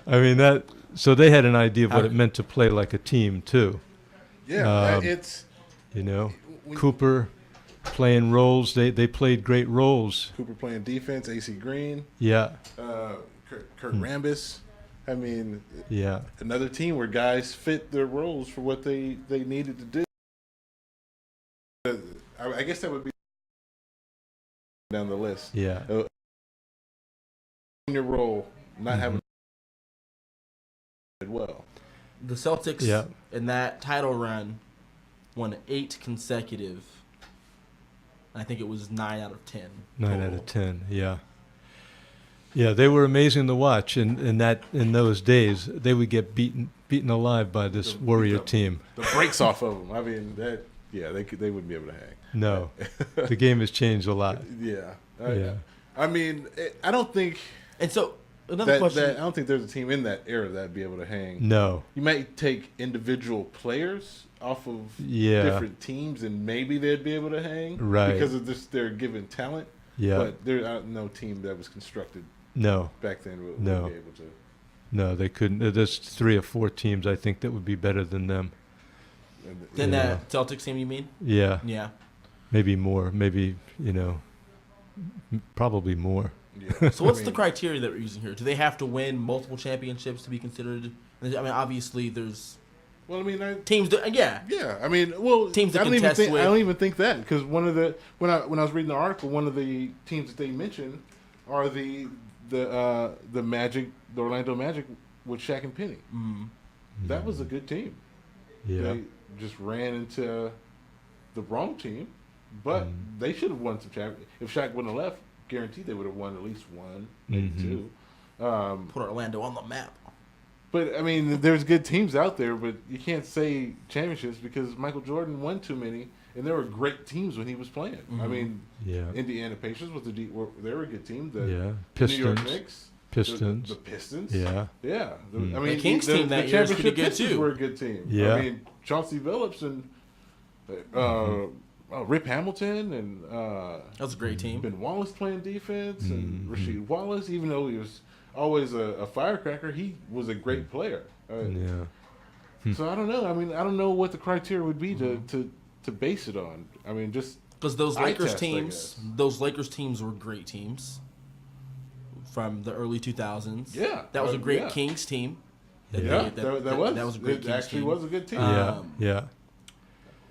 I mean so they had an idea of what it meant to play like a team too. Yeah, Cooper playing roles. They played great roles. Cooper playing defense, AC Green. Yeah. Kurt Rambis. I mean, yeah, another team where guys fit their roles for what they needed to do. I guess that would be down the list. Yeah. In your role, not having well. The Celtics in that title run won 8 consecutive. I think it was 9 out of 10. 9 out of 10, yeah. Yeah, they were amazing to watch, and in those days they would get beaten alive by this Warrior team. The breaks off of them. I mean, they wouldn't be able to hang. No, the game has changed a lot. Yeah, yeah. I mean, I don't think. And so another question. I don't think there's a team in that era that'd be able to hang. No, you might take individual players off of different teams, and maybe they'd be able to hang, right? Because of their given talent. Yeah, but there's no team that was constructed. No. Back then would be able to. No, they couldn't. There's 3 or 4 teams I think that would be better than them. Than that Celtics team, you mean? Yeah. Yeah. Maybe more. Maybe, probably more. Yeah. So what's the criteria that we're using here? Do they have to win multiple championships to be considered? I mean, obviously there's. Well, I mean, teams. Yeah. I mean, well, teams that I don't even think that, because when I was reading the article, one of the teams that they mentioned are the Magic, the Orlando Magic with Shaq and Penny. Mm-hmm. That was a good team. Yeah. They just ran into the wrong team, but they should have won some championships. If Shaq wouldn't have left, guaranteed they would have won at least one, maybe 2. Put Orlando on the map. But, I mean, there's good teams out there, but you can't say championships because Michael Jordan won too many, and there were great teams when he was playing. Mm-hmm. I mean, Indiana Pacers they were a good team. Pistons. New York Knicks. Pistons. The Pistons. Yeah. Yeah. I mean, the Kings team that year was pretty good, too. Were a good team. Yeah. I mean, Chauncey Billups and Rip Hamilton and that was a great team. Ben Wallace playing defense and Rasheed Wallace, even though he was always a firecracker, he was a great player. So I don't know. I mean, I don't know what the criteria would be to base it on. I mean, just because those Lakers teams were great teams from the early 2000s. Yeah, that was a great Kings team. That was a great team. It actually was a good team. Yeah.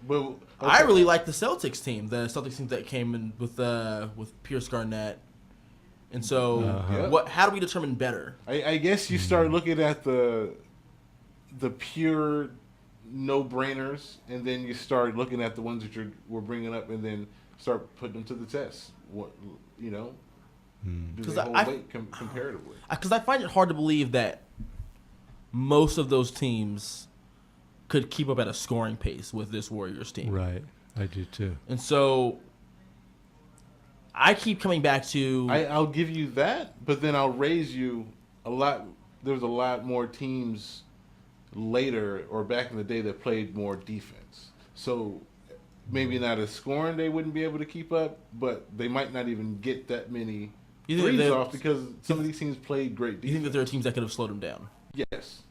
But I really like the Celtics team. The Celtics team that came in with Pierce Garnett. And so, how do we determine better? I guess you start looking at the pure no-brainers, and then you start looking at the ones that we're bringing up, and then start putting them to the test. What do they hold weight comparatively? Because I find it hard to believe that most of those teams could keep up at a scoring pace with this Warriors team. Right, I do too. And so I keep coming back to... I'll give you that, but then I'll raise you a lot. There's a lot more teams later or back in the day that played more defense. So maybe not as scoring they wouldn't be able to keep up, but they might not even get that many threes off because some of these teams played great defense. You think that there are teams that could have slowed them down? Yes.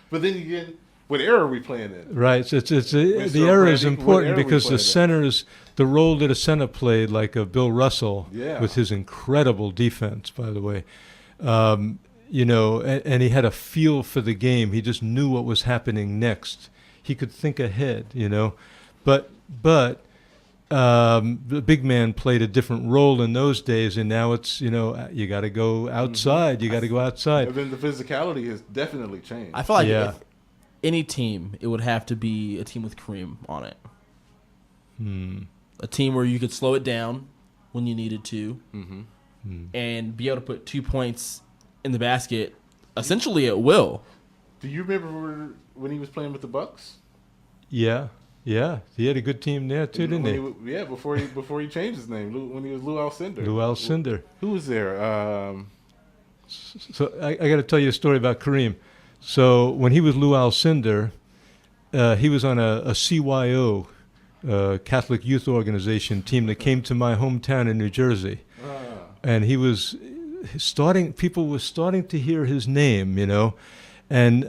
But then again, what era are we playing in? Right. The era is important because the role that a center played, like Bill Russell, with his incredible defense, by the way, and he had a feel for the game. He just knew what was happening next. He could think ahead, But the big man played a different role in those days, and now it's, you got to go outside. Mm-hmm. You got to go outside. And then the physicality has definitely changed. I feel like if any team, it would have to be a team with Kareem on it. A team where you could slow it down when you needed to and be able to put 2 points in the basket essentially at will. Do you remember when he was playing with the Bucks? Yeah, he had a good team there too, didn't he? Before he changed his name, when he was Lou Alcindor. Lou Alcindor. Who was there? So I got to tell you a story about Kareem. So when he was Lou Alcindor, he was on a CYO, Catholic Youth Organization team that came to my hometown in New Jersey, and he was people were starting to hear his name, and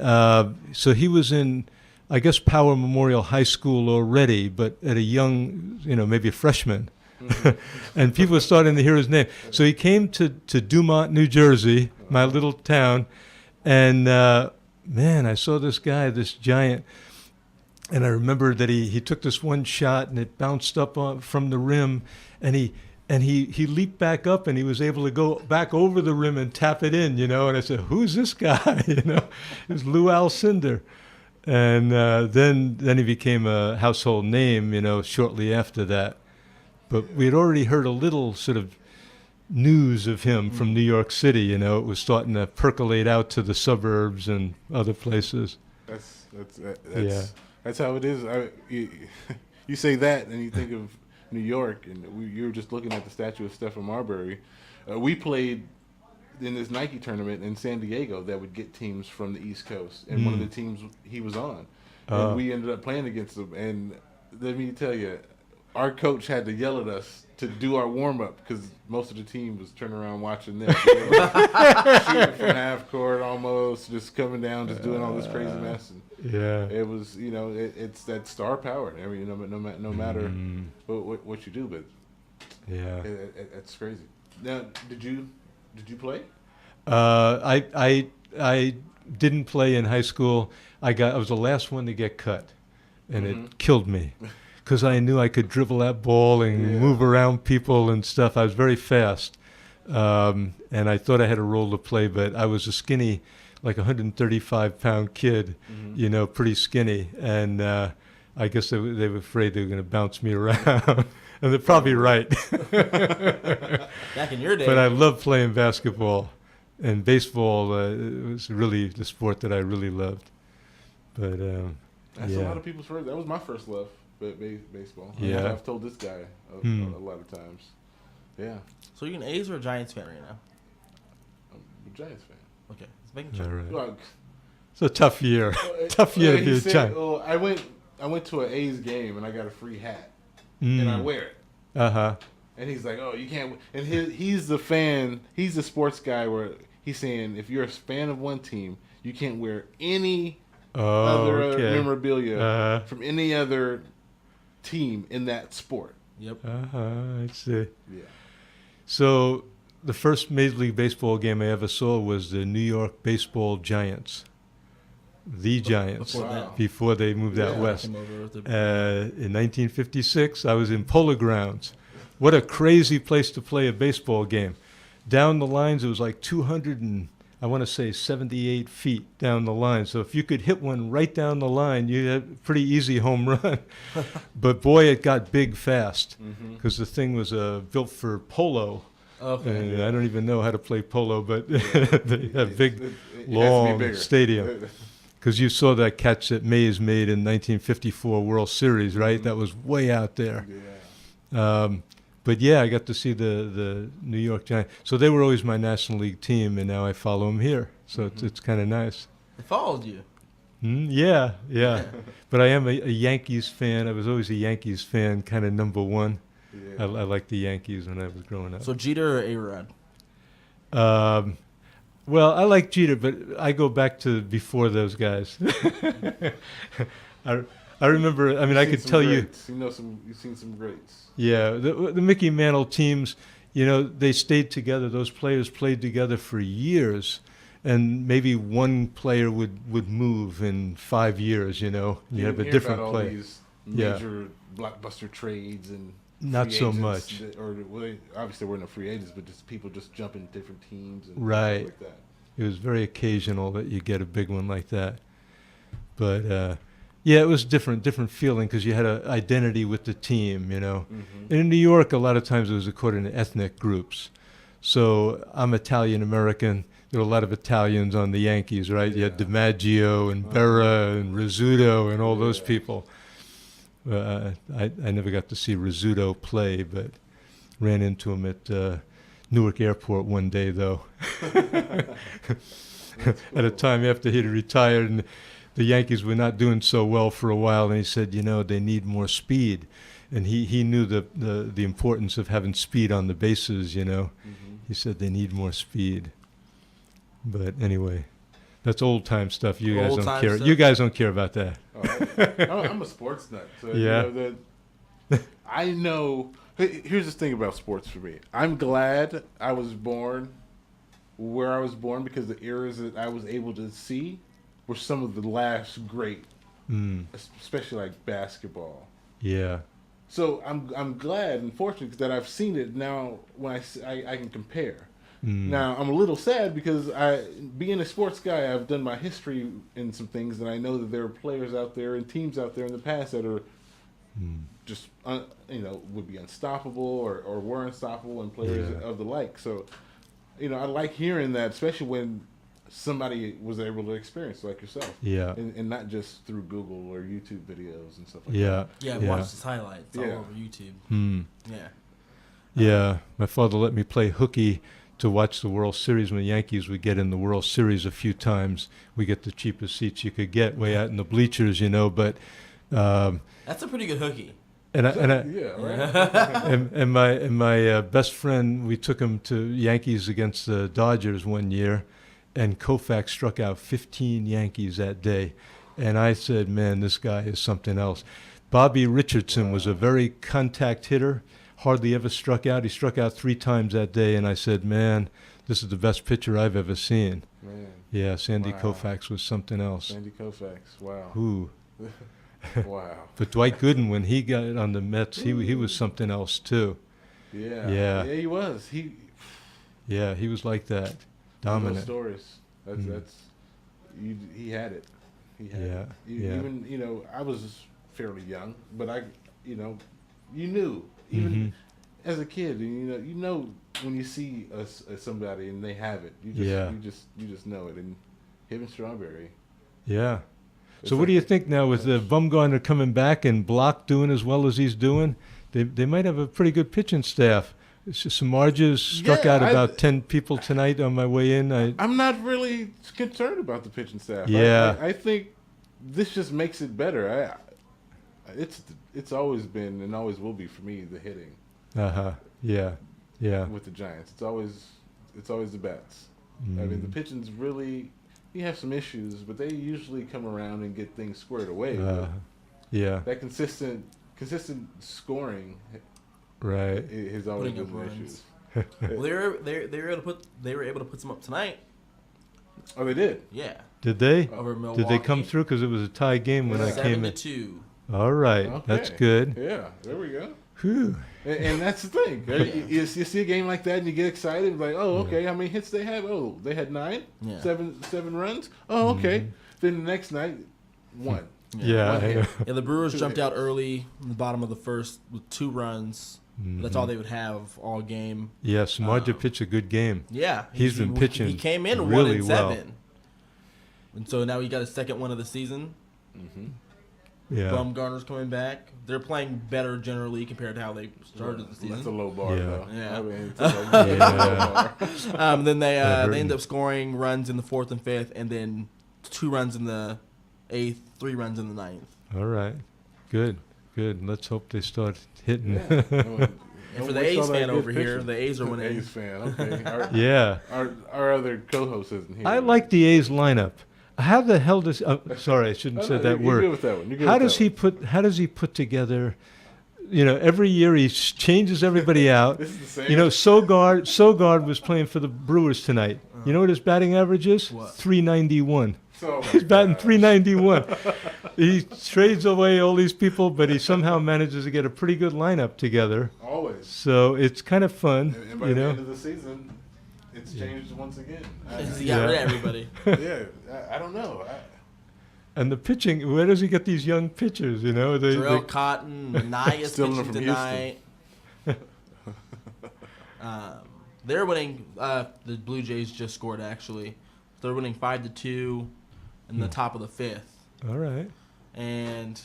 so he was in, I guess, Power Memorial High School already, but at a young, maybe a freshman. And people were starting to hear his name. So he came to Dumont, New Jersey, my little town, and man, I saw this guy, this giant, and I remember that he took this one shot and it bounced up from the rim, and he leaped back up and he was able to go back over the rim and tap it in, and I said, who's this guy? It was Lou Alcindor. And then he became a household name, shortly after that. But we had already heard a little sort of news of him from New York City. It was starting to percolate out to the suburbs and other places. That's how it is. You say that, and you think of New York, and you were just looking at the statue of Stephen Marbury. We played in this Nike tournament in San Diego that would get teams from the East Coast, and one of the teams he was on, and we ended up playing against them. And let me tell you, our coach had to yell at us to do our warm-up because most of the team was turning around watching them. Shooting from half court almost, just coming down, just doing all this crazy mess. And it was, it's that star power. I mean, no matter what you do, but it's crazy. Now, did you play? I didn't play in high school. I was the last one to get cut, and it killed me. Because I knew I could dribble that ball and move around people and stuff. I was very fast. And I thought I had a role to play, but I was a skinny, like 135-pound kid, pretty skinny. And I guess they were afraid they were going to bounce me around. And they're probably right. Back in your day. But I loved playing basketball. And baseball it was really the sport that I really loved. But that's a lot of people's first. That was my first love. Baseball. Yeah. I've told this guy a lot of times. Yeah. So you're an A's or a Giants fan right now? I'm a Giants fan. Okay. Let's make sure. Right. Well, it's a tough year. Tough year to be a Giant. Well, I went to an A's game and I got a free hat. And I wear it. Uh-huh. And he's like, oh, you can't. And he's the fan. He's the sports guy where he's saying if you're a fan of one team, you can't wear any other memorabilia from any other team in that sport. Yep. I see. Yeah. So the first Major League Baseball game I ever saw was the New York Baseball Giants. The Giants. Before they moved out west. In 1956, I was in Polo Grounds. What a crazy place to play a baseball game. Down the lines, it was like 78 feet down the line. So if you could hit one right down the line, you had a pretty easy home run. But boy, it got big fast because the thing was built for polo. Okay. And I don't even know how to play polo, but they have big, long stadium. Because you saw that catch that Mays made in 1954 World Series, right? That was way out there. Yeah. But yeah, I got to see the New York Giants. So they were always my National League team, and now I follow them here. So it's kind of nice. They followed you. Yeah. But I am a Yankees fan. I was always a Yankees fan, kind of number one. Yeah. I liked the Yankees when I was growing up. So Jeter or A-Rod? Well, I like Jeter, but I go back to before those guys. I remember. I mean, I could tell greats. You've seen some greats. Yeah, the Mickey Mantle teams. They stayed together. Those players played together for years, and maybe one player would move in 5 years. You have a different about player. All these major blockbuster trades and not so much. Obviously, we're no free agents, but just people just jumping different teams and right. Like that. It was very occasional that you get a big one like that, but. Yeah, it was different feeling because you had an identity with the team, And in New York, a lot of times it was according to ethnic groups. So I'm Italian American. There were a lot of Italians on the Yankees, right? Yeah. You had DiMaggio and Berra and Rizzuto and all those people. I never got to see Rizzuto play, but ran into him at Newark Airport one day, though. At a time after he'd retired, and the Yankees were not doing so well for a while, and he said, they need more speed. And he knew the importance of having speed on the bases, He said they need more speed. But anyway, that's old time stuff. You guys don't care. You guys don't care about that. I'm a sports nut. So yeah. I know. Here's the thing about sports for me. I'm glad I was born where I was born because the eras that I was able to see were some of the last great, especially like basketball. Yeah. So I'm glad and fortunate that I've seen it now. When I can compare. Now I'm a little sad because being a sports guy, I've done my history in some things, and I know that there are players out there and teams out there in the past that are just would be unstoppable or were unstoppable, and players of the like. So, I like hearing that, especially when somebody was able to experience like yourself. Yeah. And not just through Google or YouTube videos and stuff like that. Yeah, watch his highlights all over YouTube. Yeah. Yeah. My father let me play hooky to watch the World Series when the Yankees would get in the World Series a few times. We get the cheapest seats you could get way out in the bleachers, but that's a pretty good hooky. And right. and my best friend, we took him to Yankees against the Dodgers one year, and Koufax struck out 15 Yankees that day, and I said, "Man, this guy is something else." Bobby Richardson was a very contact hitter, hardly ever struck out. He struck out 3 times that day, and I said, "Man, this is the best pitcher I've ever seen." Man. Yeah, Sandy Koufax was something else. Sandy Koufax, wow. Ooh. Wow. But Dwight Gooden, when he got on the Mets, he was something else too. Yeah, he was. He was like that, dominant. Those stories. He had it. He had it. Even I was fairly young, but you knew even as a kid, and when you see somebody and they have it, you just know it. And him and Strawberry. Yeah. So what do you think now with Bumgarner coming back and Block doing as well as he's doing? They might have a pretty good pitching staff. Samardzija struck out about 10 people tonight on my way in. I'm not really concerned about the pitching staff. Yeah. I think this just makes it better. It's always been and always will be for me the hitting. Yeah. With the Giants, it's always the bats. I mean, the pitching's really. You have some issues, but they usually come around and get things squared away. That consistent scoring, right, has always been an issue. Well, they were able to put some up tonight. Oh, they did. Yeah. Did they? Over Milwaukee. Did they come through? Because it was a tie game when I came in. 7-2. All right, okay. That's good. Yeah, there we go. Whew. And that's the thing. You see a game like that and you get excited. Like, oh, okay. How many hits they have? Oh, they had 9, 7 runs. Oh, okay. Then the next night, 1. Yeah. The Brewers jumped out early in the bottom of the first with 2 runs. That's all they would have all game. Yeah, Samardzija pitched a good game. Yeah, he's been pitching. He came in really 1-7, well. And so now he got his second one of the season. Yeah. Bumgarner's coming back. They're playing better generally compared to how they started the season. That's a low bar, though. Yeah. I mean, it's a low bar. Then they end up scoring runs in the 4th and 5th, and then 2 runs in the 8th, 3 runs in the 9th. All right. Good. Let's hope they start hitting. Yeah. And for the A's fan over here, the A's are winning. A's fan, okay. Our other co-host isn't here. I like the A's lineup. How the hell does? Sorry, I shouldn't have said that word. You're good with that one. How does he put together? Every year he changes everybody out. This is the same. Sogard was playing for the Brewers tonight. You know what his batting average is? What? 391. Oh He's batting 391. He trades away all these people, but he somehow manages to get a pretty good lineup together. Always. So it's kind of fun. And by the end of the season, it's changed once again. He got rid of everybody. I don't know. And the pitching, where does he get these young pitchers? Terrell Cotton, Manaeus pitching from tonight. They're winning. The Blue Jays just scored, actually. They're winning 5-2 in the top of the 5th. All right. And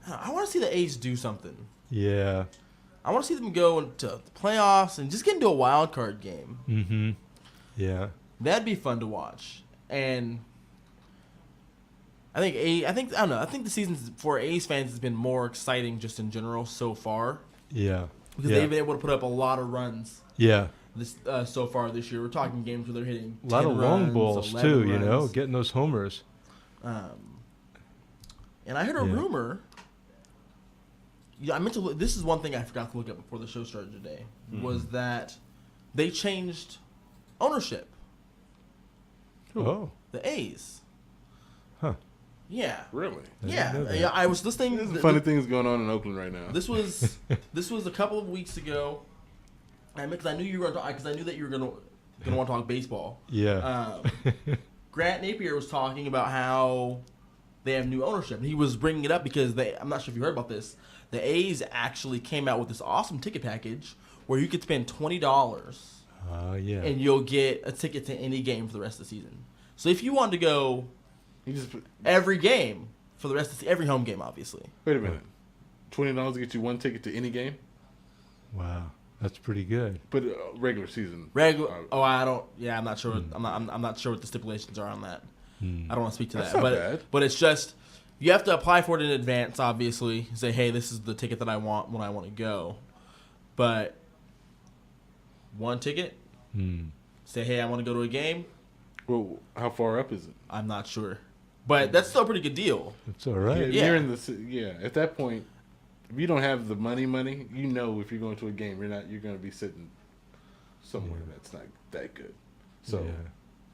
I want to see the A's do something. Yeah. I want to see them go into the playoffs and just get into a wild card game. Mm-hmm. Yeah. That'd be fun to watch. And I don't know. I think the season for A's fans has been more exciting just in general so far. Yeah. Because they've been able to put up a lot of runs. Yeah. So far this year, we're talking games where they're hitting a lot 10 of runs, long balls 11 too. runs. You know, getting those homers. And I heard a rumor. Yeah, I meant to look. This is one thing I forgot to look up before the show started today. Was that they changed ownership. Oh. The A's. Huh. Yeah. Really? Yeah. I was listening. There's funny things going on in Oakland right now. This was a couple of weeks ago. Because I knew you were going to talk. Because I knew that you were going to want to talk baseball. Yeah. Grant Napier was talking about how they have new ownership. And he was bringing it up because I'm not sure if you heard about this. The A's actually came out with this awesome ticket package where you could spend $20. Yeah. And you'll get a ticket to any game for the rest of the season. So if you wanted to go every game for the rest of every home game, obviously. Wait a minute. $20 to get you one ticket to any game? Wow. That's pretty good. But regular season. I don't. Yeah, I'm not sure. I'm not sure what the stipulations are on that. I don't want to speak to That's that. not bad. But it's just you have to apply for it in advance. Obviously, say, hey, this is the ticket that I want when I want to go. But one ticket. Say, hey, I want to go to a game. Well, how far up is it? I'm not sure, but that's still a pretty good deal. It's all right. Yeah. You're in at that point. If you don't have the money, you know if you're going to a game, you're going to be sitting somewhere that's not that good. So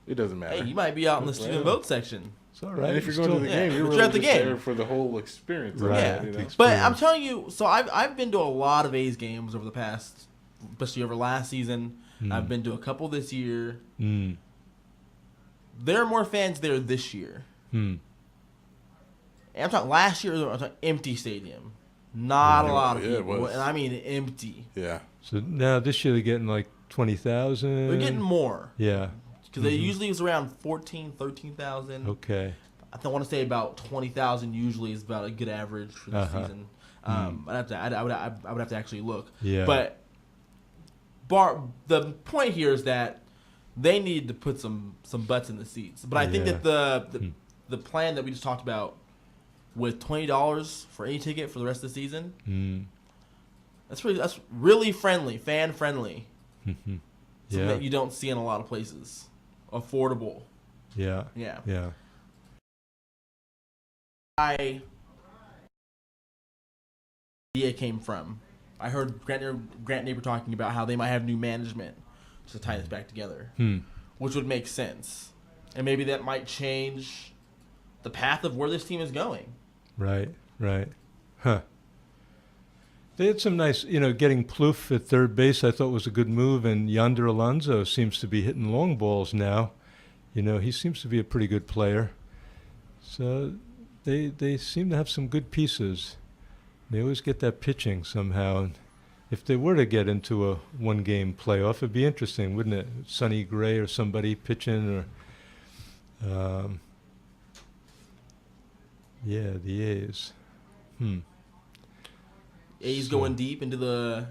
it doesn't matter. Hey, you might be out in the student vote section. It's all right. And if you're going to the game, you're really at the just game there for the whole experience. Right. That, you know? But I'm telling you, so I've been to a lot of A's games over the past, especially over last season. I've been to a couple this year. There are more fans there this year. And I'm talking last year. I'm talking empty stadium. Not a lot of people, and I mean empty. Yeah. So now this year they're getting like 20,000. They're getting more. Yeah. Because they usually was around 14,000, 13,000. Okay. I want to say about 20,000 usually is about a good average for the season. I would have to actually look. Yeah. But the point here is that they need to put some butts in the seats. But I think that the plan that we just talked about with $20 for any ticket for the rest of the season, that's really friendly, fan friendly. Something that you don't see in a lot of places. Affordable. Yeah. Idea came from. I heard Grant Napier talking about how they might have new management to tie this back together, which would make sense, and maybe that might change the path of where this team is going. Right. Huh. They had some nice, getting Plouffe at third base I thought was a good move, and Yonder Alonso seems to be hitting long balls now. He seems to be a pretty good player. So they seem to have some good pieces. They always get that pitching somehow. And if they were to get into a one-game playoff, it'd be interesting, wouldn't it? Sonny Gray or somebody pitching, or the A's. A's going deep into the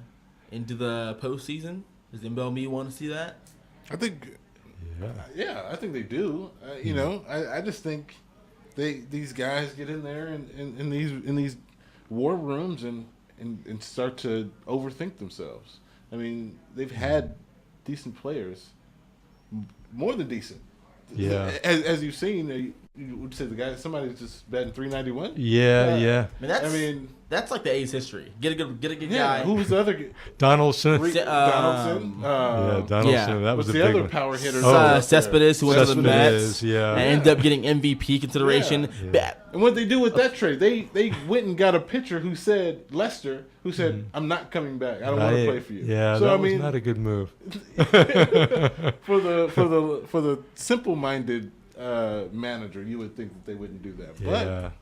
postseason. Does MLB want to see that? I think. Yeah, I think they do. I just think these guys get in there and in these war rooms and start to overthink themselves. I mean, they've had decent players, more than decent. Yeah. As you've seen, you would say somebody's just batting .391. Yeah. I mean, that's like the A's history. Get a good guy. Who was the other? Donaldson. Donaldson. Donaldson. That was the big other one. power hitter. Cespedes, who went to the Mets. Yeah. And ended up getting MVP consideration. Yeah. And what they do with that trade, they went and got a pitcher who said, Lester, who said, I'm not coming back. I don't want to play for you. Yeah, so, that was not a good move. for the simple-minded manager, you would think that they wouldn't do that. But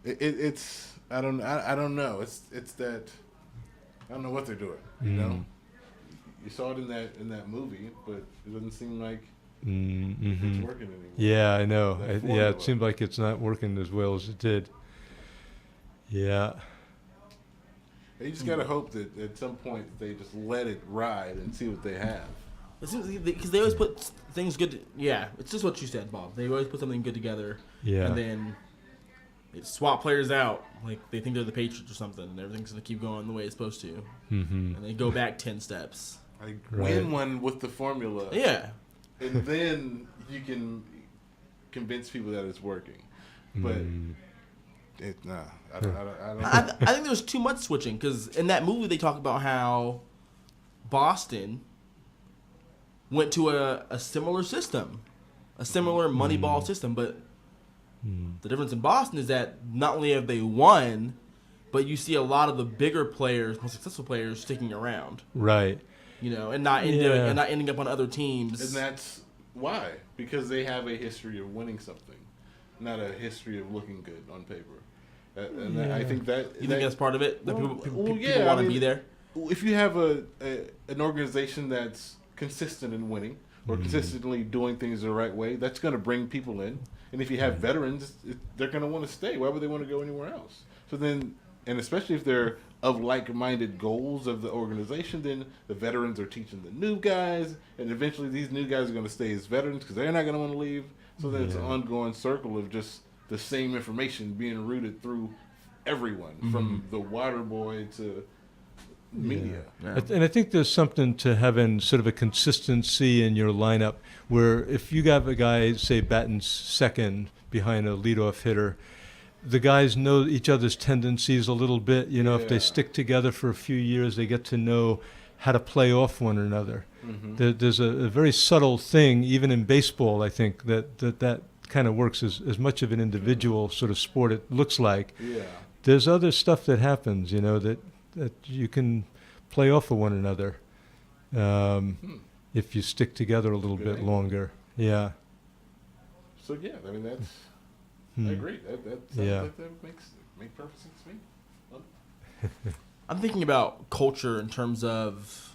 it's I don't know. It's that I don't know what they're doing. You know, you saw it in that movie, but it doesn't seem like it's working anymore. Yeah, I know. It seemed like it's not working as well as it did. Yeah. You just gotta hope that at some point they just let it ride and see what they have. It seems because they always put things good. It's just what you said, Bob. They always put something good together. Yeah. And then they swap players out, like they think they're the Patriots or something, and everything's gonna keep going the way it's supposed to. Mm-hmm. And they go back 10 steps. Like win one with the formula. Yeah. And then you can convince people that it's working. But I don't. I think there's too much switching because in that movie they talk about how Boston went to a similar system, a similar Moneyball system, but the difference in Boston is that not only have they won, but you see a lot of the bigger players, more successful players, sticking around. Right. You know, and not ending up on other teams. And that's why, because they have a history of winning something, not a history of looking good on paper. I think that. You think that's part of it? That people want to be there. If you have an organization that's consistent in winning or consistently doing things the right way, that's going to bring people in. And if you have veterans, they're going to want to stay. Why would they want to go anywhere else? So then, and especially if they're of like-minded goals of the organization, then the veterans are teaching the new guys, and eventually these new guys are going to stay as veterans because they're not going to want to leave. So then it's an ongoing circle of just the same information being rooted through everyone, from the water boy to media. Yeah. And I think there's something to having sort of a consistency in your lineup where if you have a guy, say, batting second behind a leadoff hitter, the guys know each other's tendencies a little bit. You know, if they stick together for a few years, they get to know how to play off one another. There's a very subtle thing, even in baseball, I think, that kind of works as much of an individual sort of sport it looks like. Yeah. There's other stuff that happens, you know, that you can play off of one another if you stick together a little bit longer. Yeah. So, yeah, I mean, that's... I agree. That sounds like that makes perfect sense to me. I'm thinking about culture in terms of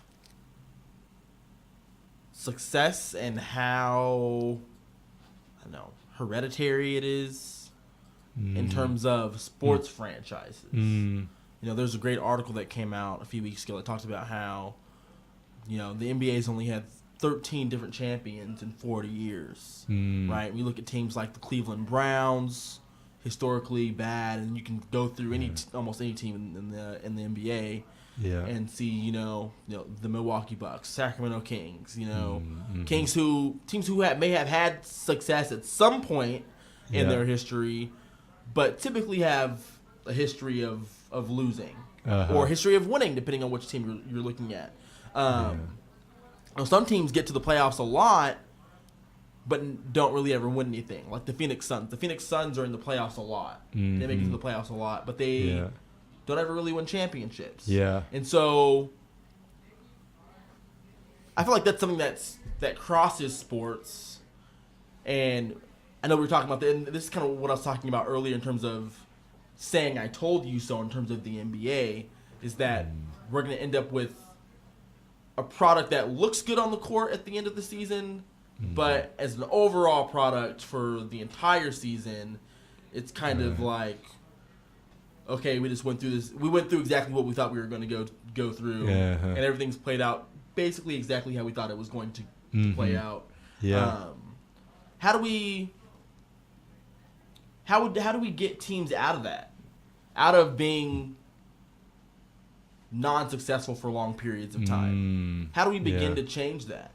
success and how, I don't know, hereditary it is in terms of sports franchises. You know, there's a great article that came out a few weeks ago that talked about how, you know, the NBA's only had 13 different champions in 40 years, right? We look at teams like the Cleveland Browns, historically bad, and you can go through almost any team in the NBA, and see you know the Milwaukee Bucks, Sacramento Kings, you know, teams who may have had success at some point in their history, but typically have a history of losing or a history of winning, depending on which team you're looking at. Some teams get to the playoffs a lot, but don't really ever win anything. Like the Phoenix Suns. The Phoenix Suns are in the playoffs a lot. They make it to the playoffs a lot, but they don't ever really win championships. Yeah. And so I feel like that's something that crosses sports. And I know we were talking about that, and this is kind of what I was talking about earlier in terms of saying I told you so in terms of the NBA, is that we're going to end up with a product that looks good on the court at the end of the season, but as an overall product for the entire season, it's kind of like, okay, we just went through this. We went through exactly what we thought we were going to go through, and everything's played out basically exactly how we thought it was going to play out. Yeah. How do we get teams out of that? Out of being non-successful for long periods of time. How do we begin to change that?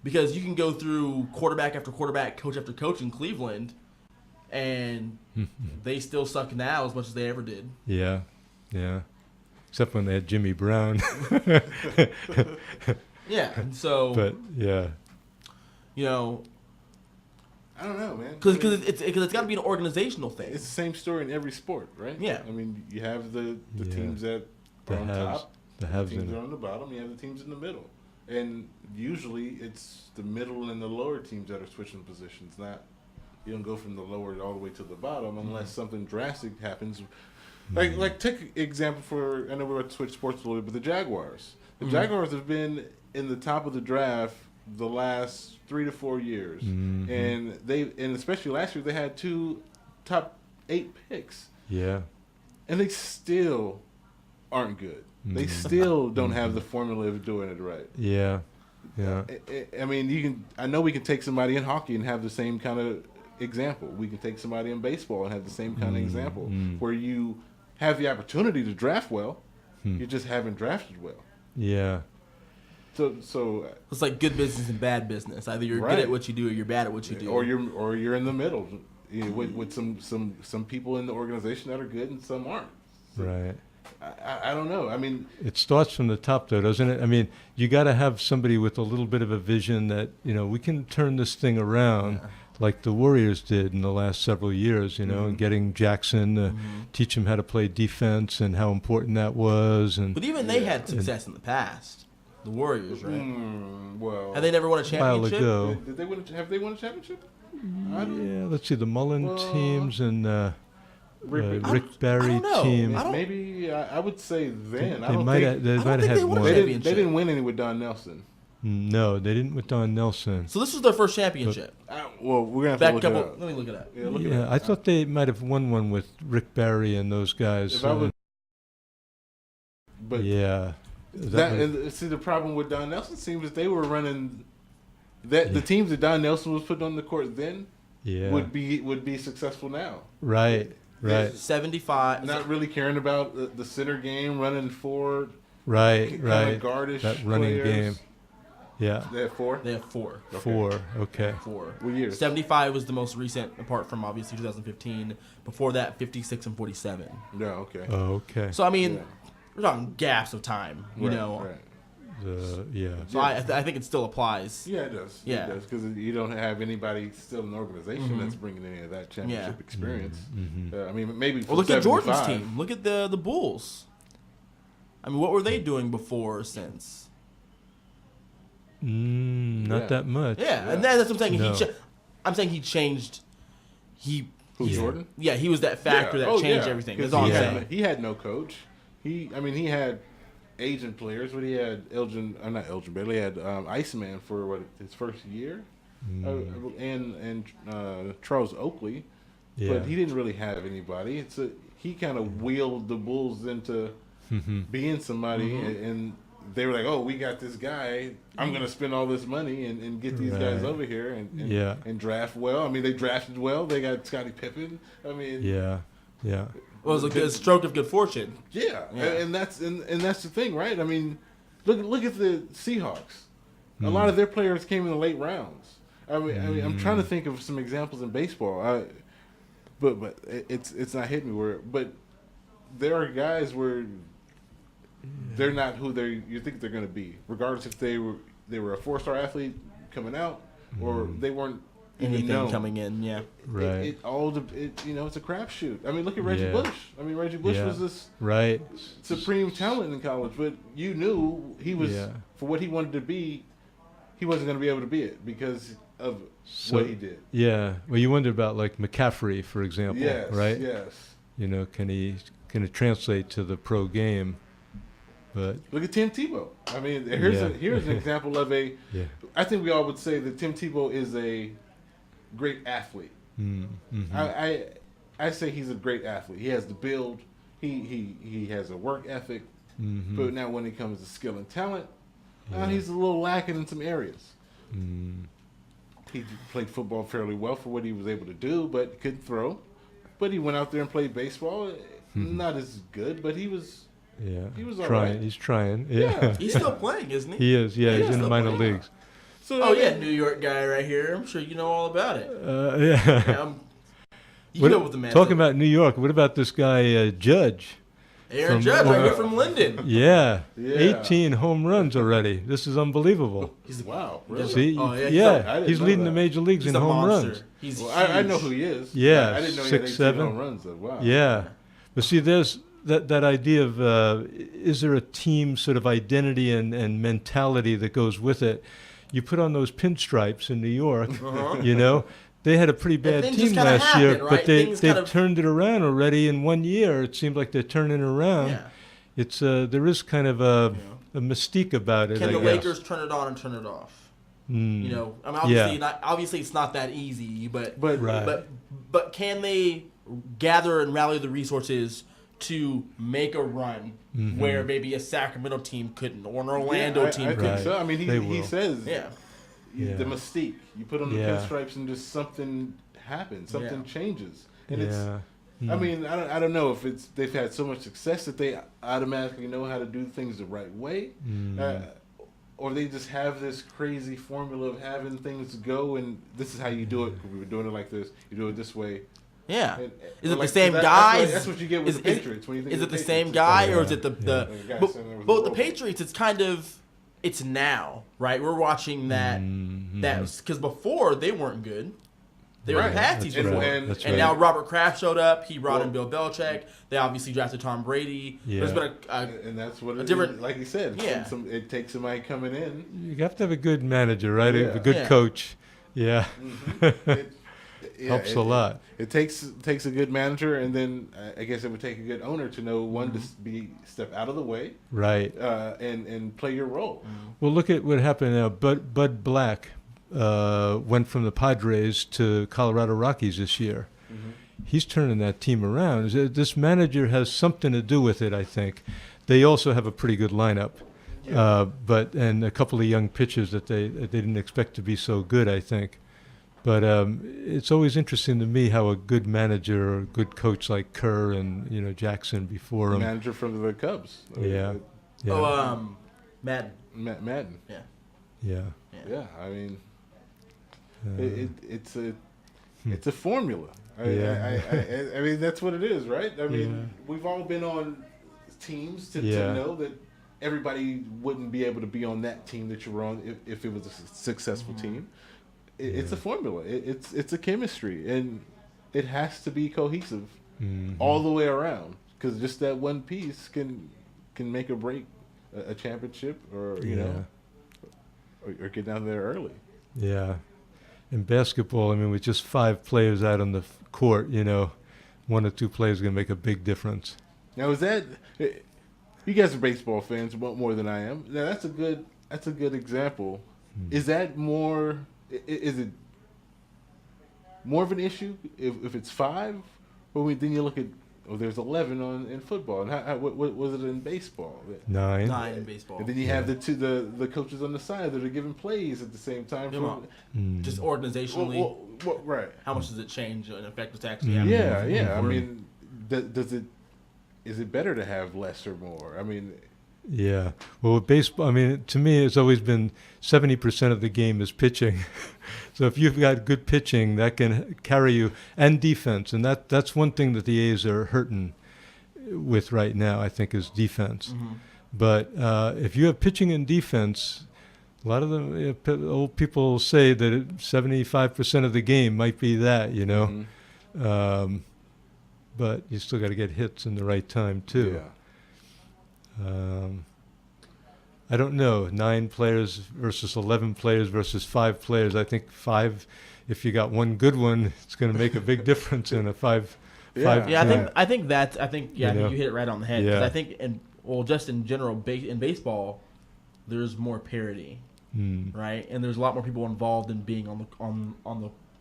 Because you can go through quarterback after quarterback, coach after coach in Cleveland, and they still suck now as much as they ever did. Yeah, yeah. Except when they had Jimmy Brown. Yeah, and so. But yeah, you know. I don't know, man. Because it's got to be an organizational thing. It's the same story in every sport, right? Yeah. I mean, you have the teams that are on top, the teams that are on the bottom, you have the teams in the middle. And usually it's the middle and the lower teams that are switching positions, not you don't go from the lower all the way to the bottom unless something drastic happens. Like take example for, I know we're about to switch sports a little bit, but the Jaguars. The Jaguars have been in the top of the draft the last 3 to 4 years, and especially last year they had 2 top 8 picks. Yeah, and they still aren't good. They still don't have the formula of doing it right. Yeah, Yeah. I mean, I know we can take somebody in hockey and have the same kind of example. We can take somebody in baseball and have the same kind of example, where you have the opportunity to draft well, you just haven't drafted well. Yeah. So it's like good business and bad business. Either you're good at what you do, or you're bad at what you do, or you're in the middle, with some people in the organization that are good and some aren't. So Right. I don't know. I mean, it starts from the top, though, doesn't it? I mean, you got to have somebody with a little bit of a vision that, we can turn this thing around like the Warriors did in the last several years, and getting Jackson to teach him how to play defense and how important that was. But even they had success in the past. The Warriors, right? Well, have they never won a championship? A while ago. Did they win? Have they won a championship? Yeah, let's see, the Mullen teams and Rick Barry team. Maybe I would say then. They might have had one. They didn't win any with Don Nelson. No, they didn't with Don Nelson. So this was their first championship. Well, we're gonna have to look it up. Let me look it up. Yeah, I thought they might have won one with Rick Barry and those guys. But yeah, see, the problem with Don Nelson seems that they were running the teams that Don Nelson was putting on the court then would be successful now. Right. 75. Not really caring about the center game, running forward. Right. Guardish that running players. game. Yeah. They have four? They have four. Okay. Four. What years? 75 was the most recent, apart from obviously 2015. Before that, 56 and 47. Yeah, okay. Oh, okay. So, I mean, we're talking gaps of time, you know. Right. So I think it still applies. Yeah, it does. Yeah. It does, because you don't have anybody still in the organization that's bringing any of that championship experience. I mean, maybe for look at 75. Jordan's team. Look at the Bulls. I mean, what were they doing before or since? Not that much. Yeah, and that's what I'm saying. No. I'm saying he changed. Jordan? Yeah, he was that factor that changed everything. That's all I'm saying. He had no coach. He had agent players, but he had not Elgin Bailey. He had Iceman for his first year, and Charles Oakley. Yeah. But he didn't really have anybody. He kind of wheeled the Bulls into being somebody, and they were like, "Oh, we got this guy. I'm going to spend all this money and get these guys over here and draft well." I mean, they drafted well. They got Scottie Pippen. I mean, yeah. Well, it was a good stroke of good fortune. Yeah. And that's the thing, right? I mean, look at the Seahawks. A lot of their players came in the late rounds. I mean, I'm trying to think of some examples in baseball. But it's not hitting me but there are guys where they're not who you think they're going to be, regardless if they were a 4-star athlete coming out or they weren't anything known. coming in. Yeah, right. It's a crapshoot. I mean, look at Reggie Bush. I mean, Reggie Bush was this supreme talent in college, but you knew he was for what he wanted to be. He wasn't going to be able to be it because of what he did. Yeah. Well, you wonder about like McCaffrey, for example. Yes. Right. Yes. Can it translate to the pro game? But look at Tim Tebow. I mean, here's an example of a. Yeah. I think we all would say that Tim Tebow is a great athlete. I say he's a great athlete. He has the build. He has a work ethic. But now when it comes to skill and talent, he's a little lacking in some areas. He played football fairly well for what he was able to do, but couldn't throw. But he went out there and played baseball. Not as good, but he was. Yeah, he was all trying. right. He's trying. Yeah, he's still playing, isn't he? He is. Yeah, he's in the minor leagues. So, New York guy right here. I'm sure you know all about it. You know what the man. Talking about New York, what about this guy Judge? Aaron Judge, right here from Linden. Yeah, 18 home runs already. This is unbelievable. Wow, really? See, he's leading the major leagues in home runs. I know who he is. Yeah, I didn't know 6'7" he had 18 home runs. Though. Wow. Yeah, but see, there's that idea of is there a team sort of identity and mentality that goes with it? You put on those pinstripes in New York, They had a pretty bad team last year, right? But they've turned it around already in 1 year. It seems like they're turning it around. Yeah. It's there is kind of a mystique about it. Can the Lakers turn it on and turn it off? Obviously it's not that easy, but can they gather and rally the resources to make a run where maybe a Sacramento team couldn't or an Orlando team I couldn't. think so. I mean, he says Yeah. the mystique. You put on the pinstripes and just something happens, something changes, and it's. I mean, I don't know if they've had so much success that they automatically know how to do things the right way, or they just have this crazy formula of having things go, and this is how you do it. We were doing it like this. You do it this way. Yeah. And is it the same guy? That's what you get with the Patriots. When you think is it the Patriots, same guy, or is it the but the the Patriots? It's kind of it's now, right? We're watching that because before they weren't good. They were the Patsy before. And now Robert Kraft showed up. He brought in Bill Belichick. They obviously drafted Tom Brady. Yeah. There's been and that's what it different, is. Like you said, it takes somebody coming in. You have to have a good manager, right? Yeah. A good coach. Yeah. Helps a lot. It takes a good manager, and then I guess it would take a good owner to know when to step out of the way, right, and play your role. Well, look at what happened now. Bud Black went from the Padres to Colorado Rockies this year. He's turning that team around. This manager has something to do with it, I think. They also have a pretty good lineup, and a couple of young pitchers that they didn't expect to be so good, I think. But it's always interesting to me how a good manager or a good coach like Kerr and Jackson before him. Manager from the Cubs. Yeah. Madden. Madden. Yeah. I mean, it's a formula. I mean, that's what it is, right? I mean, we've all been on teams to know that everybody wouldn't be able to be on that team that you were on if it was a successful team. It's a formula. It's a chemistry, and it has to be cohesive all the way around. Because just that one piece can make or break a championship, or or get down there early. Yeah. In basketball, I mean, with just 5 players out on the court, 1 or 2 players are going to make a big difference. Now, you guys are baseball fans more than I am. Now, that's a good example. Is that more? Is it more of an issue if it's 5, or then you look at there's 11 in football, and what was it in baseball? 9. 9 in baseball. And then you have the coaches on the side that are giving plays at the same time. Just organizationally, right? How much does it change and affect what's actually happening? Yeah. I mean, is it better to have less or more? I mean. Yeah. Well, with baseball, I mean, to me, it's always been 70% of the game is pitching. So if you've got good pitching, that can carry you, and defense. And that's one thing that the A's are hurting with right now, I think, is defense. But if you have pitching and defense, a lot of them, old people say that 75% of the game might be that, but you still got to get hits in the right time, too. Yeah. I don't know, 9 players versus 11 players versus 5 players. I think 5, if you got one good one, it's going to make a big difference in a 5. I think you hit it right on the head. Because I think, just in general, in baseball, there's more parity, right? And there's a lot more people involved in being on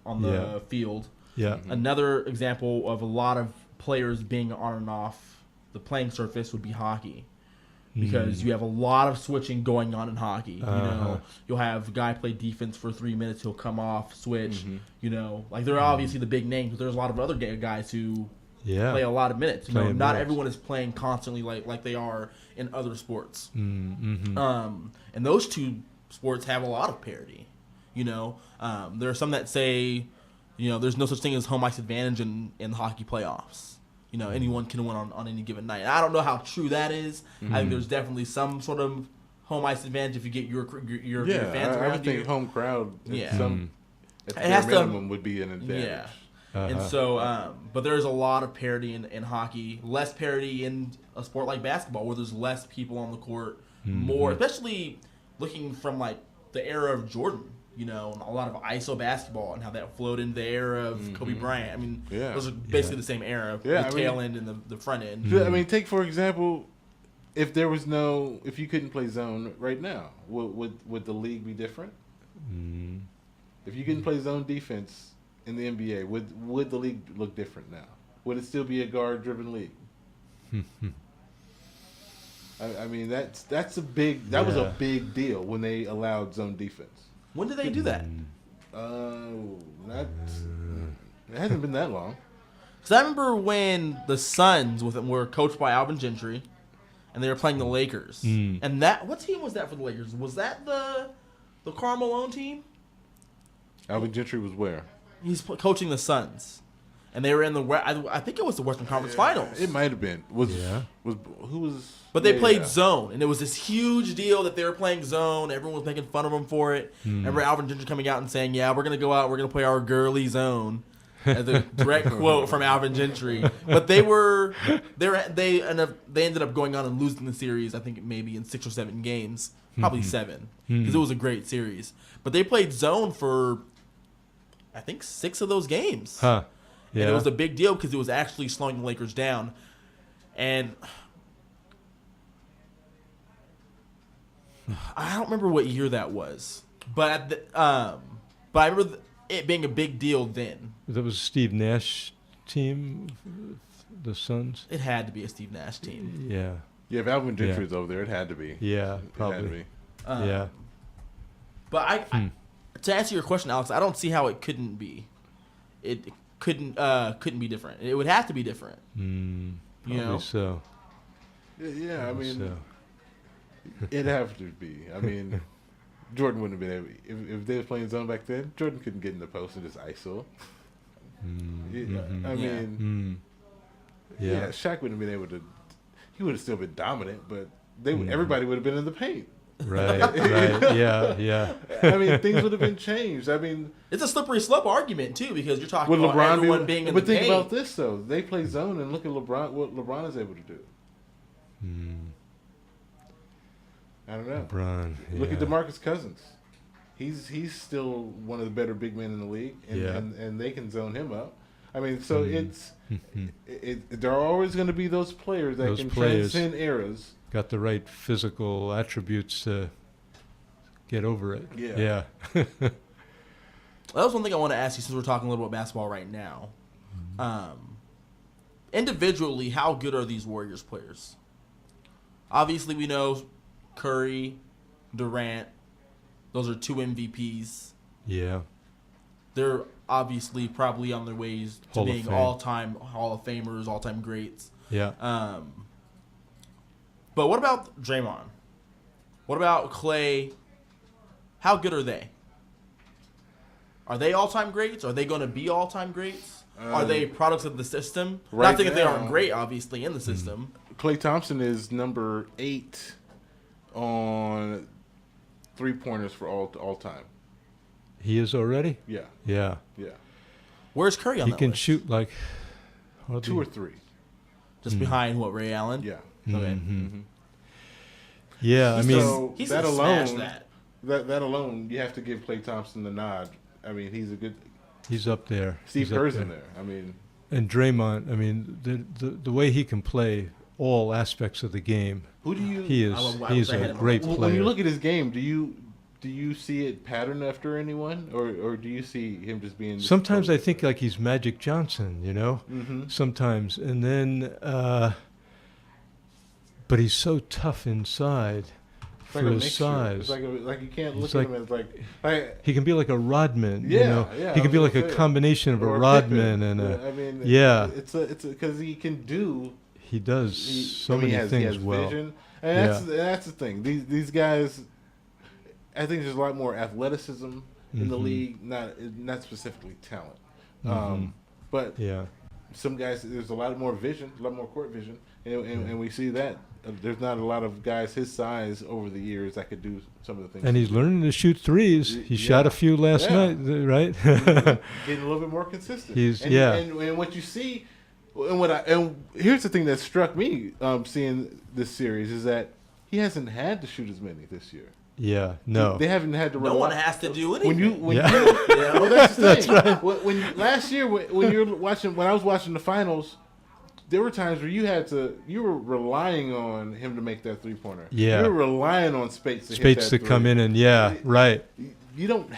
the field. Yeah. Another example of a lot of players being on and off the playing surface would be hockey. Because you have a lot of switching going on in hockey. You'll have a guy play defense for 3 minutes, he'll come off, switch. They're obviously the big names, but there's a lot of other guys who play a lot of minutes. Not everyone is playing constantly like they are in other sports. And those 2 sports have a lot of parity. There are some that say, there's no such thing as home ice advantage in hockey playoffs. Anyone can win on any given night. I don't know how true that is. I think there's definitely some sort of home ice advantage if you get your fans around I would think home crowd at the minimum would be an advantage. Yeah. And so, but there's a lot of parity in hockey, less parity in a sport like basketball where there's less people on the court, more, especially looking from like the era of Jordan. And a lot of ISO basketball and how that flowed into the era of Kobe Bryant. I mean, those are basically the same era, the tail end and the front end. I mean, take for example, if you couldn't play zone right now, would the league be different? If you couldn't play zone defense in the NBA, would the league look different now? Would it still be a guard-driven league? I mean, that's a big. That was a big deal when they allowed zone defense. When did they do that? It hasn't been that long. Because I remember when the Suns were coached by Alvin Gentry, and they were playing the Lakers. And what team was that for the Lakers? Was that the Karl Malone team? Alvin Gentry was where? He's coaching the Suns, and they were in the. I think it was the Western Conference Finals. It might have been. Who was? But they played zone, and it was this huge deal that they were playing zone. Everyone was making fun of them for it. Remember Alvin Gentry coming out and saying, "Yeah, we're gonna go out. We're gonna play our girly zone." As a direct quote from Alvin Gentry. But they ended up going on and losing the series. I think maybe in 6 or 7 games, probably 7, because it was a great series. But they played zone for, I think, 6 of those games. Huh. Yeah. And it was a big deal because it was actually slowing the Lakers down. And I don't remember what year that was, but I remember it being a big deal then. That was Steve Nash team, the Suns. It had to be a Steve Nash team. Yeah. Yeah, if Alvin Gentry was over there, it had to be. Yeah, probably. It had to be. Yeah. But I to answer your question, Alex, I don't see how it couldn't be. It couldn't be different. It would have to be different. Probably so. Yeah, I mean, it'd have to be. I mean, Jordan wouldn't have been able. If they were playing zone back then, Jordan couldn't get in the post and just ISO. I mean, Shaq wouldn't have been able to. He would have still been dominant, but everybody would have been in the paint. Right. Yeah. I mean, things would have been changed. I mean, it's a slippery slope argument too, because you're talking about LeBron everyone being in the paint. But think about this though: they play zone, and look at LeBron. What LeBron is able to do. I don't know. LeBron. Yeah. Look at DeMarcus Cousins. He's still one of the better big men in the league, and they can zone him up. I mean, so there are always going to be those players that can transcend eras. Got the right physical attributes to get over it. Yeah. That was one thing I want to ask you, since we're talking a little about basketball right now. Individually, how good are these Warriors players? Obviously, we know Curry, Durant, those are 2 MVPs. Yeah. They're obviously probably on their ways to being all-time Hall of Famers, all-time greats. Yeah. But what about Draymond? What about Clay? How good are they? Are they all-time greats? Are they going to be all-time greats? Are they products of the system? Right. Not saying that they aren't great, obviously, in the system. Klay Thompson is number 8 on 3-pointers for all time. He is already? Yeah. Where's Curry on that list? He can shoot like 2 or 3. Just behind what, Ray Allen? Yeah. Okay. Yeah, I mean, he's that alone. alone. That alone, you have to give Klay Thompson the nod. I mean, he's a good. He's up there. Steve Kerr's in there. I mean, and Draymond. I mean, the way he can play all aspects of the game. Who do you? He's a great player. When you look at his game, do you see it pattern after anyone, or do you see him just being? Sometimes I think like he's Magic Johnson, you know. Sometimes, and then, but he's so tough inside. For his size. It's like you can't look at him as like he can be like a Rodman. You know? He can be like a combination of a Rodman and a. I mean, it's because he can do. He does so many things he has well. Vision. And that's the thing. These guys, I think there's a lot more athleticism in the league, not specifically talent. But some guys, there's a lot more vision, a lot more court vision, and we see that. There's not a lot of guys his size over the years that could do some of the things. And he's learning to shoot threes. He shot a few last night, right? Getting a little bit more consistent. And what you see, and here's the thing that struck me seeing this series is that he hasn't had to shoot as many this year. Yeah, no. They haven't had to run. No one has to do anything. Well, that's the thing. Right. When last year, when I was watching the finals, there were times where you were relying on him to make that 3-pointer. Yeah. You were relying on Spates to hit that to come in and right. You don't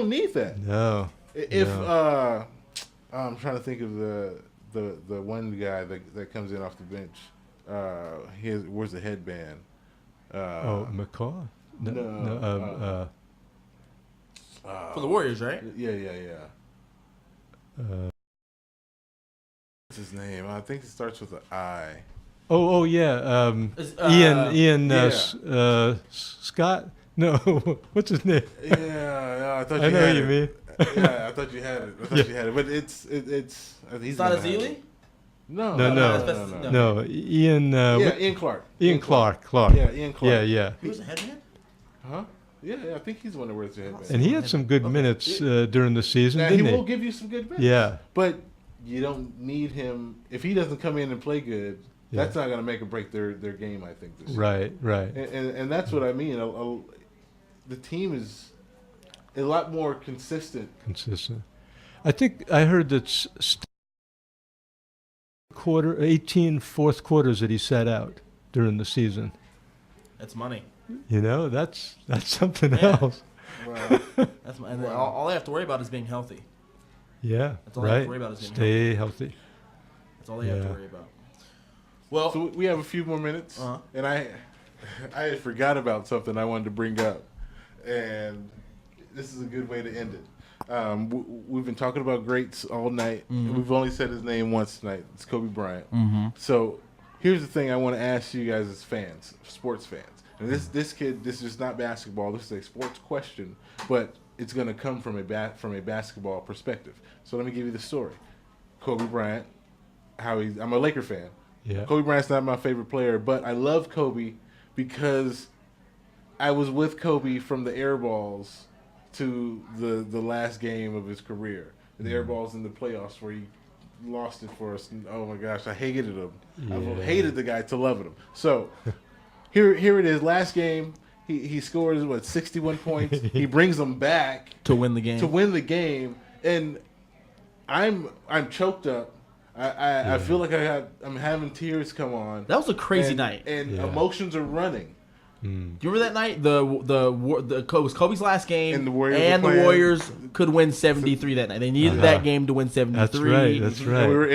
need that. No. I'm trying to think of the one guy that comes in off the bench. Where's the headband? McCaw? No. For the Warriors, right? Yeah. What's his name? I think it starts with an I. Oh yeah. Ian Scott? No. What's his name? Yeah, I thought I know you mean. Yeah, I thought you had it. You had it, but it's. He's not Azili? No. Ian. Ian Clark. Ian Clark. Yeah, Ian Clark. Yeah. He was a headman? Huh? Yeah, I think he's the one that wears the headband. And he had some good minutes during the season, now, didn't he he? will give you some good minutes. Yeah. But you don't need him. If he doesn't come in and play good, that's not going to make or break their game, I think. This year. Right. And that's what I mean. The team is a lot more consistent. I think I heard that 18 fourth quarters that he sat out during the season. That's money. That's something else. Wow. All they have to worry about is being healthy. Yeah, that's all they have to worry about is being Stay healthy. That's all they have to worry about. Well, so we have a few more minutes, and I forgot about something I wanted to bring up, and this is a good way to end it. We've been talking about greats all night. Mm-hmm. We've only said his name once tonight. It's Kobe Bryant. Mm-hmm. So here's the thing I want to ask you guys as fans, sports fans. And this is not basketball. This is a sports question, but it's going to come from a basketball perspective. So let me give you the story. Kobe Bryant, I'm a Laker fan. Yeah. Kobe Bryant's not my favorite player, but I love Kobe because I was with Kobe from the air balls to the last game of his career. The air balls in the playoffs where he lost it for us. And, oh my gosh, I hated him. Yeah. I hated the guy to loving him. So here it is. Last game, he scores 61 points. He brings them back to win the game. And I'm choked up. I feel like I'm having tears come on. That was a crazy night, and emotions are running. Do you remember that night? It was Kobe's last game, and the Warriors could win 73 that night. They needed that game to win 73. That's right. And we were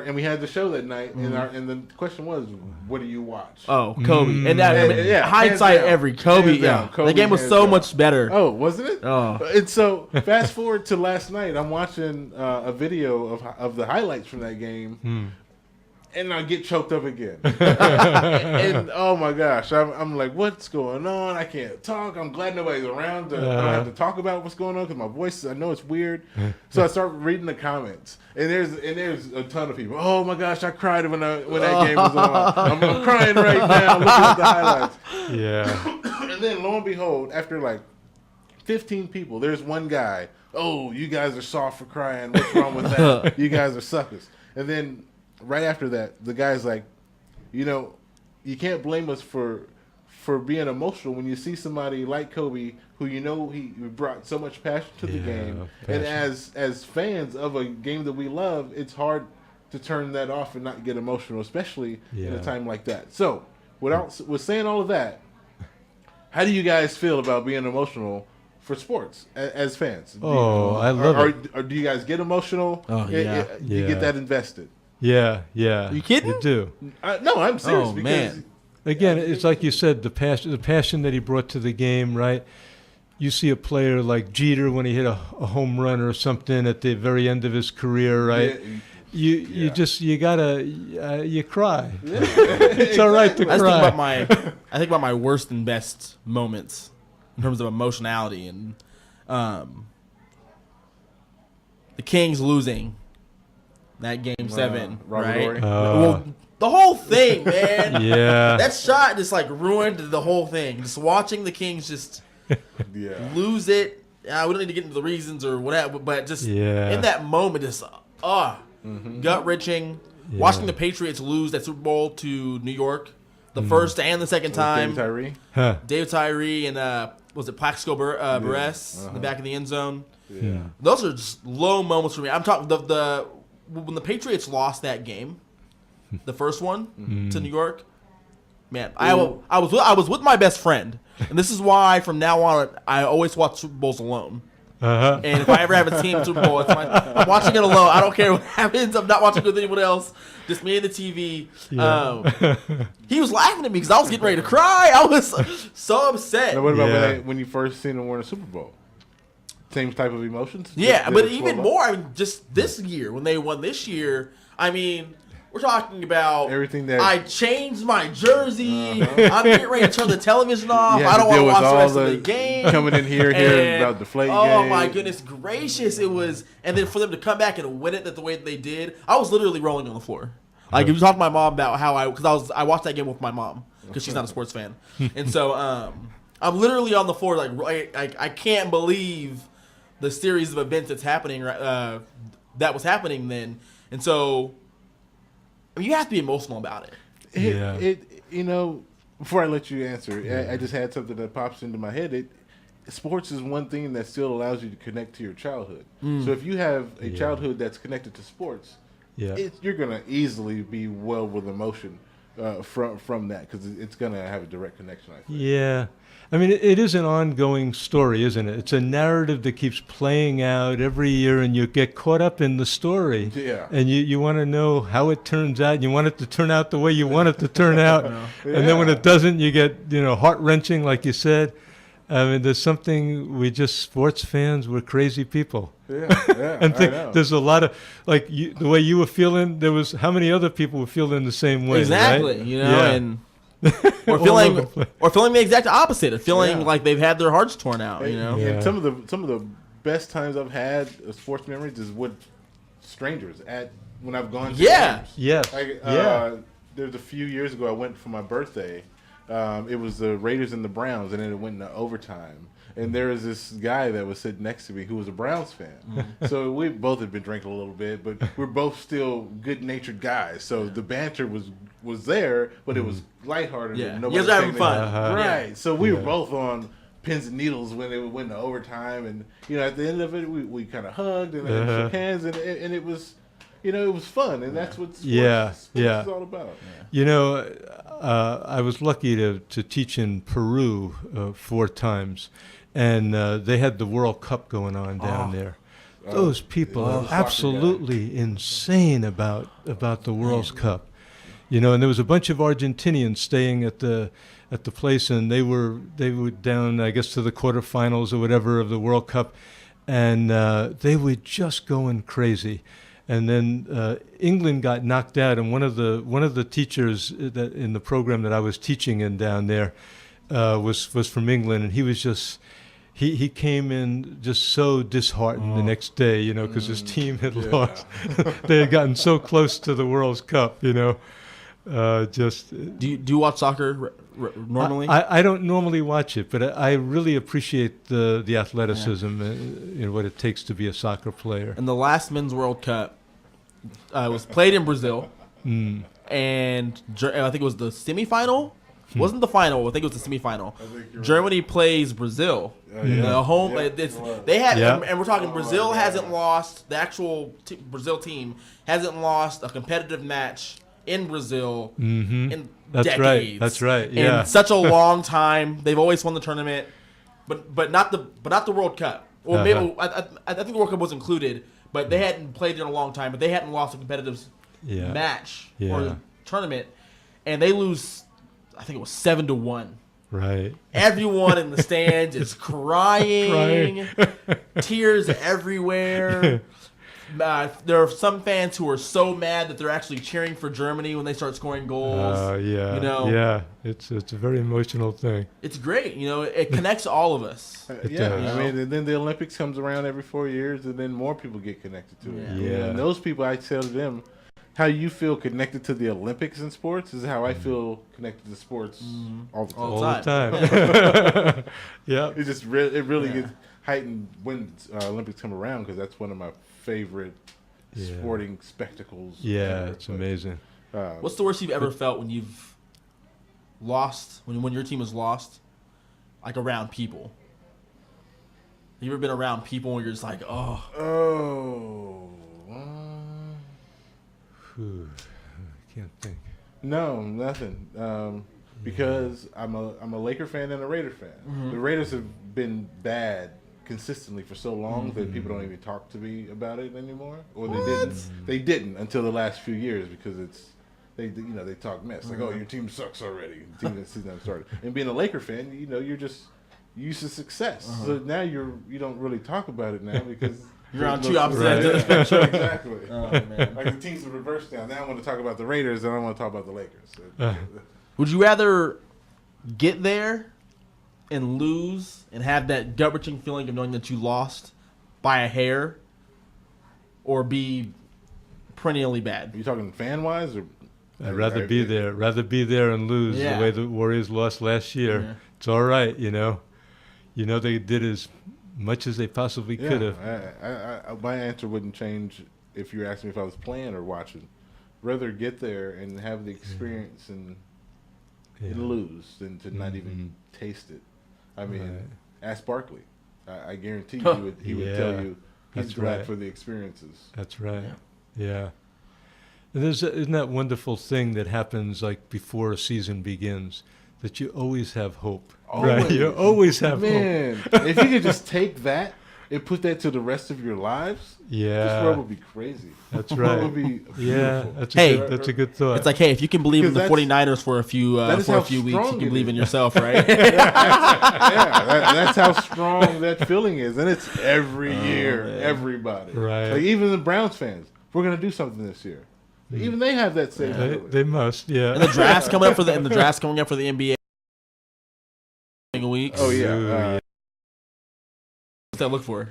and we had the show that night, and the question was, what do you watch? Oh, Kobe. And hindsight, Kobe. Yeah, the game was so much better. Oh, wasn't it? Oh, and so fast forward to last night, I'm watching a video of the highlights from that game. And I get choked up again. And oh my gosh, I'm like, what's going on? I can't talk. I'm glad nobody's around. I don't have to talk about what's going on because my voice, I know it's weird. So I start reading the comments. And there's a ton of people. Oh my gosh, I cried when that game was on. I'm crying right now looking at the highlights. Yeah. And then lo and behold, after like 15 people, there's one guy. Oh, you guys are soft for crying. What's wrong with that? You guys are suckers. And then right after that, the guy's like, you can't blame us for being emotional when you see somebody like Kobe, who he brought so much passion to the game. Passion. And as fans of a game that we love, it's hard to turn that off and not get emotional, especially in a time like that. So, with saying all of that, how do you guys feel about being emotional for sports as fans? I love it. Or do you guys get emotional? Oh, yeah. You get that invested? Yeah. Are you kidding? You do. No, I'm serious. Oh, because man. Again, it's like you said, the passion that he brought to the game, right? You see a player like Jeter when he hit a home run or something at the very end of his career, right? You cry. Yeah. It's all right to cry. I think about my worst and best moments in terms of emotionality, and the Kings losing that game 7, right? Well, the whole thing, man. Yeah. That shot just ruined the whole thing. Just watching the Kings just lose it. We don't need to get into the reasons or whatever, but just in that moment, just gut wrenching. Yeah. Watching the Patriots lose that Super Bowl to New York, the first and the second time. Dave Tyree and was it Plaxico Burress in the back of the end zone? Yeah. Those are just low moments for me. I'm talking when the Patriots lost that game, the first one to New York. Man, I was with my best friend, and this is why from now on I always watch Super Bowls alone. And if I ever have a team Super Bowl, it's fine. I'm watching it alone. I don't care what happens. I'm not watching with anyone else. Just me and the TV. Yeah. He was laughing at me because I was getting ready to cry. I was so upset. Now, what about when you first seen them win a Super Bowl? Same type of emotions? Yeah, but even more. I mean, just this year when they won this year. I mean. We're talking about everything that I changed my jersey. I'm getting ready to turn the television off. I don't want to watch the rest of the game. Coming in here about the deflate game. Oh my goodness gracious! It was, and then for them to come back and win it the way that they did, I was literally rolling on the floor. Like if you talk to my mom about how I watched that game with my mom because she's not a sports fan, and so I'm literally on the floor like I can't believe the series of events that's happening that was happening then, and so. I mean, you have to be emotional about it. Before I let you answer, I just had something that pops into my head. Sports is one thing that still allows you to connect to your childhood. So if you have a childhood that's connected to sports, you're going to easily be well with emotion from that because it's going to have a direct connection, I think. Yeah. I mean, it is an ongoing story, isn't it? It's a narrative that keeps playing out every year, and you get caught up in the story. Yeah. And you want to know how it turns out, and you want it to turn out the way you want it to turn out. And then when it doesn't, you get, heart-wrenching, like you said. I mean, there's something, sports fans, we're crazy people. Yeah, and there's a lot of, the way you were feeling, there was, how many other people were feeling the same way, exactly, right? And... or feeling the exact opposite of feeling like they've had their hearts torn out, And some of the best times I've had sports memories is with strangers when I've gone to games. There's a few years ago I went for my birthday. It was the Raiders and the Browns, and then it went into overtime. And there was this guy that was sitting next to me who was a Browns fan. So we both had been drinking a little bit, but we're both still good-natured guys. So the banter was there, but it was lighthearted. Yeah, you guys are having fun. Right. So we were both on pins and needles when it went to overtime. And, at the end of it, we kind of hugged and shook hands. And it was, it was fun. And that's what sports is all about. I was lucky to teach in Peru 4 times. And they had the World Cup going on down there. Those people are absolutely insane about the World Cup. And there was a bunch of Argentinians staying at the place, and they were down, I guess, to the quarterfinals or whatever of the World Cup, and they were just going crazy. And then England got knocked out, and one of the teachers that in the program that I was teaching in down there was from England, and he was just. He came in just so disheartened the next day, because his team had lost. They had gotten so close to the World Cup, Do you watch soccer normally? I don't normally watch it, but I really appreciate the athleticism and what it takes to be a soccer player. And the last Men's World Cup was played in Brazil, and I think it was the semifinal. Wasn't the final? I think it was the semifinal. Germany plays Brazil. Home. They had, and we're talking Brazil hasn't lost. The actual Brazil team hasn't lost a competitive match in Brazil in decades. That's right. Yeah. In such a long time. They've always won the tournament, but not the World Cup. Or maybe I think the World Cup was included, but they hadn't played in a long time. But they hadn't lost a competitive match or tournament, and they lose. I think it was 7-1. Right. Everyone in the stands is crying. Tears everywhere. There are some fans who are so mad that they're actually cheering for Germany when they start scoring goals. Yeah, it's a very emotional thing. It's great. It connects all of us. I mean, and then the Olympics comes around every 4 years, and then more people get connected to it. Yeah. And those people, I tell them, how you feel connected to the Olympics in sports is how I feel connected to sports all the time. Yeah. It just really gets heightened when Olympics come around because that's one of my favorite sporting spectacles. Yeah, it's amazing. What's the worst you've ever felt when you've lost, when your team has lost, like around people? Have you ever been around people where you're just like, I can't think. No, nothing. Because I'm a Laker fan and a Raider fan. The Raiders have been bad consistently for so long that people don't even talk to me about it anymore, or they didn't. They didn't until the last few years because they talk mess like, oh, your team sucks already. The team that season started. And being a Laker fan, you're just used to success. So now you don't really talk about it now because you're on two opposite ends of the spectrum. Exactly. Oh, man. Like the teams are reversed now. Now I want to talk about the Raiders and I want to talk about the Lakers. Would you rather get there and lose and have that gut-wrenching feeling of knowing that you lost by a hair, or be perennially bad? Are you talking fan-wise or? I'd rather be there. Rather be there and lose the way the Warriors lost last year. Yeah. It's all right, they did as much as they possibly could have. My answer wouldn't change if you asked me if I was playing or watching. Rather get there and have the experience and lose than to not even taste it. I mean, ask Barkley. I guarantee you he would tell you he's glad for the experiences. That's right. Yeah. And isn't that wonderful thing that happens like before a season begins? That you always have hope. Right? You always have hope. Man, if you could just take that and put that to the rest of your lives, this world would be crazy. That's right. It would be beautiful. That's a good thought. It's like, hey, if you can believe in the 49ers for a few weeks, you can believe in yourself, right? That's how strong that feeling is. And it's every year, everybody. Right. Like even the Browns fans, we're going to do something this year. Even they have that same feeling. They must, yeah. And the draft's coming up for the NBA weeks. Oh yeah. What's that look for?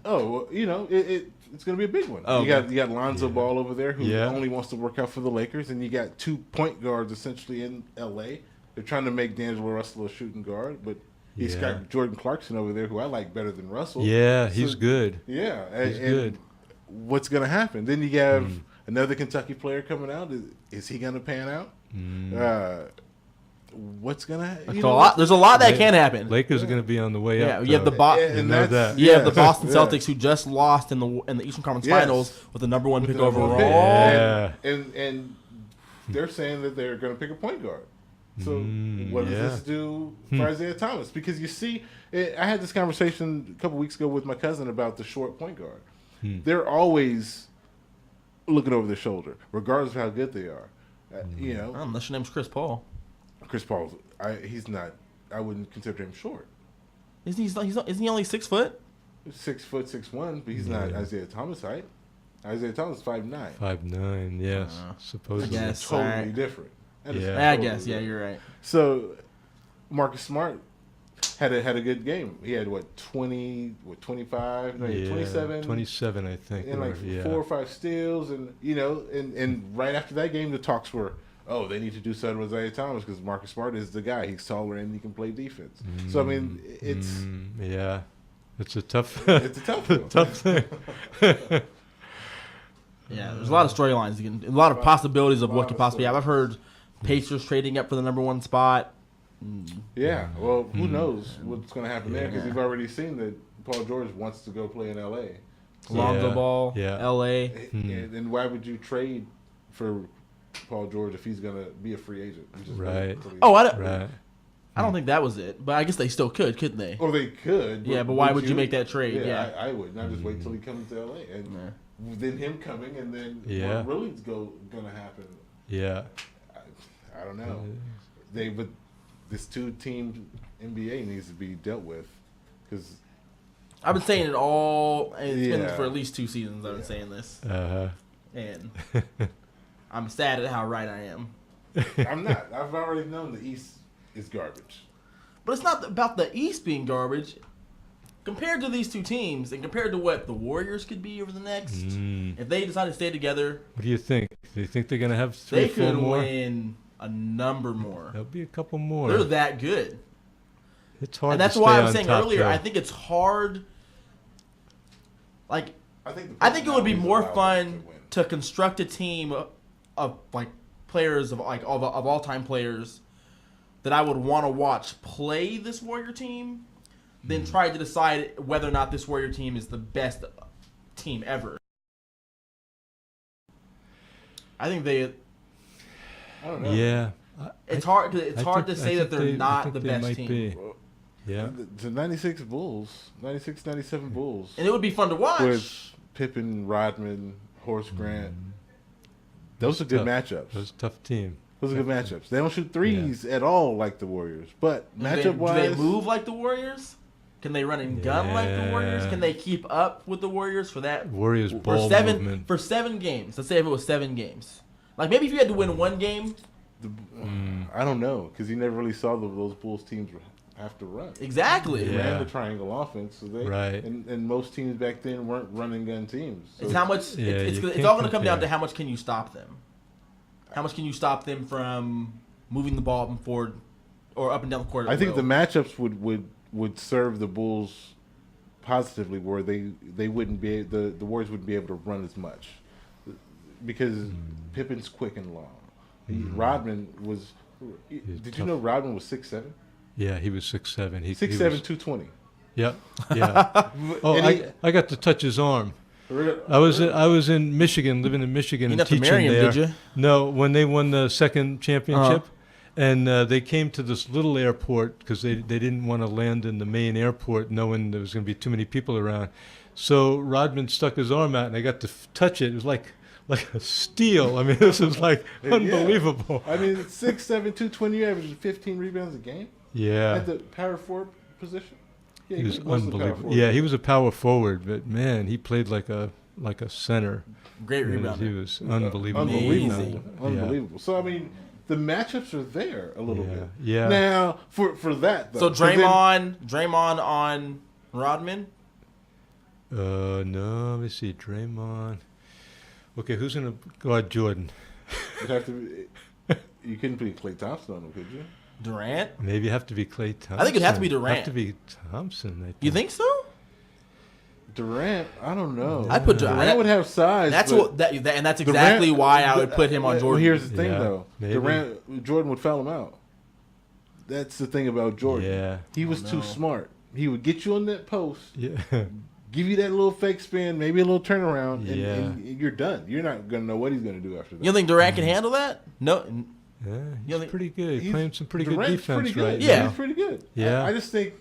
Oh, well, it's going to be a big one. Oh, you got Lonzo Ball over there who only wants to work out for the Lakers, and you got 2 point guards essentially in L.A. They're trying to make D'Angelo Russell a shooting guard, but he's got Jordan Clarkson over there who I like better than Russell. Yeah, he's good. Yeah, he's good. What's going to happen? Then you have another Kentucky player coming out. Is he going to pan out? What's gonna? There's a lot that can happen. Lakers are going to be on the way up. You have the Boston Celtics who just lost in the Eastern Conference Finals with the number 1 pick overall. And they're saying that they're going to pick a point guard. So what does this do for Isaiah Thomas? Because you see, I had this conversation a couple weeks ago with my cousin about the short point guard. They're always looking over their shoulder, regardless of how good they are. Unless your name's Chris Paul. Chris Paul, he's not. I wouldn't consider him short. Isn't he only 6 foot? 6 foot 6'1", but he's not Isaiah Thomas height. Isaiah Thomas 5'9". 5'9", yes, supposedly. Totally different. I guess, you're right. So, Marcus Smart had a good game. He had 25, 27, 27, I think, and 4 or 5 steals, and and right after that game, the talks were, they need to do something with Isaiah Thomas because Marcus Smart is the guy. He's taller and he can play defense. So I mean, it's it's a tough thing. There's a lot of storylines, a lot of possibilities of what could possibly happen. I've heard Pacers trading up for the number 1 spot. Yeah, well, who knows what's going to happen there? Because we've already seen that Paul George wants to go play in L.A. Lonzo Ball, L.A. And why would you trade for Paul George if he's going to be a free agent? Right. I don't think that was it, but I guess they still couldn't they? Oh, they could. But why would you make that trade? I would. Not just wait till he comes to L.A. and then him coming, and then what really is going to happen? Yeah. I don't know. But this 2-team NBA needs to be dealt with because I've been saying it all, and it's been for at least 2 seasons. I've been saying this, and I'm sad at how right I am. I'm not. I've already known the East is garbage. But it's not about the East being garbage. Compared to these 2 teams, and compared to what the Warriors could be over the next, if they decide to stay together, what do you think? Do you think they're going to have 3 or 4 more? They could win a number more. There'll be a couple more. They're that good. It's hard. And that's why I was saying earlier. I think it's hard. Like, I think it would be more fun to construct a team of players of all time players that I would want to watch play this Warrior team than try to decide whether or not this Warrior team is the best team ever. I think they. I don't know. Yeah. It's hard to say that they're not the best team. Yeah. The 96 Bulls, 96, 97 Bulls. And it would be fun to watch. With Pippen, Rodman, Horace Grant. Those are good matchups. Those tough team. Those are good matchups. They don't shoot threes at all like the Warriors. But matchup-wise... Do they move like the Warriors? Can they run and gun like the Warriors? Can they keep up with the Warriors for that? Warriors ball movement. For 7 games. Let's say if it was 7 games. Like, maybe if you had to win 1 game... I don't know, because you never really saw those Bulls teams have to run. Exactly. They ran the triangle offense, so right. And most teams back then weren't running gun teams. So it's how much. It's all going to come down to how much can you stop them. How much can you stop them from moving the ball forward or up and down the court? I think the matchups would serve the Bulls positively, where they wouldn't be the Warriors wouldn't be able to run as much because Pippen's quick and long. Rodman was. Did you know Rodman was 6'7"? Yeah, he was 6'7". 6'7", 220. Yep. Yeah. I got to touch his arm. I was in Michigan, living in Michigan, and teaching there. You didn't have to marry him, did you? No, when they won the second championship, and they came to this little airport because they didn't want to land in the main airport, knowing there was going to be too many people around. So Rodman stuck his arm out, and I got to touch it. It was like a steel. I mean, this is like unbelievable. I mean, 6'7", 220, averaging 15 rebounds a game. Yeah. At the power forward position. Yeah, he was unbelievable. Yeah, he was a power forward, but man, he played like a center. Great rebounder. He was unbelievable. Unbelievable. So I mean, the matchups are there a little bit. Yeah. Now for that though. So Draymond on Rodman. No, let me see. Draymond. Okay, who's gonna guard Jordan? It'd have to be. You couldn't put Klay Thompson on him, could you? Durant? Maybe you have to be Klay Thompson. I think it'd have to be Durant. Have to be Thompson. I think. You think so? Durant, I don't know. I'd put Durant would have size. That's and that's exactly why I would put him on Jordan. Well, here's the thing, though. Jordan would foul him out. That's the thing about Jordan. Yeah. He was too smart. He would get you on that post. Yeah. Give you that little fake spin, maybe a little turnaround, and you're done. You're not going to know what he's going to do after that. You don't think Durant can handle that? No. Yeah, he's pretty good. He's playing some pretty good defense right now. He's pretty good. Yeah. I just think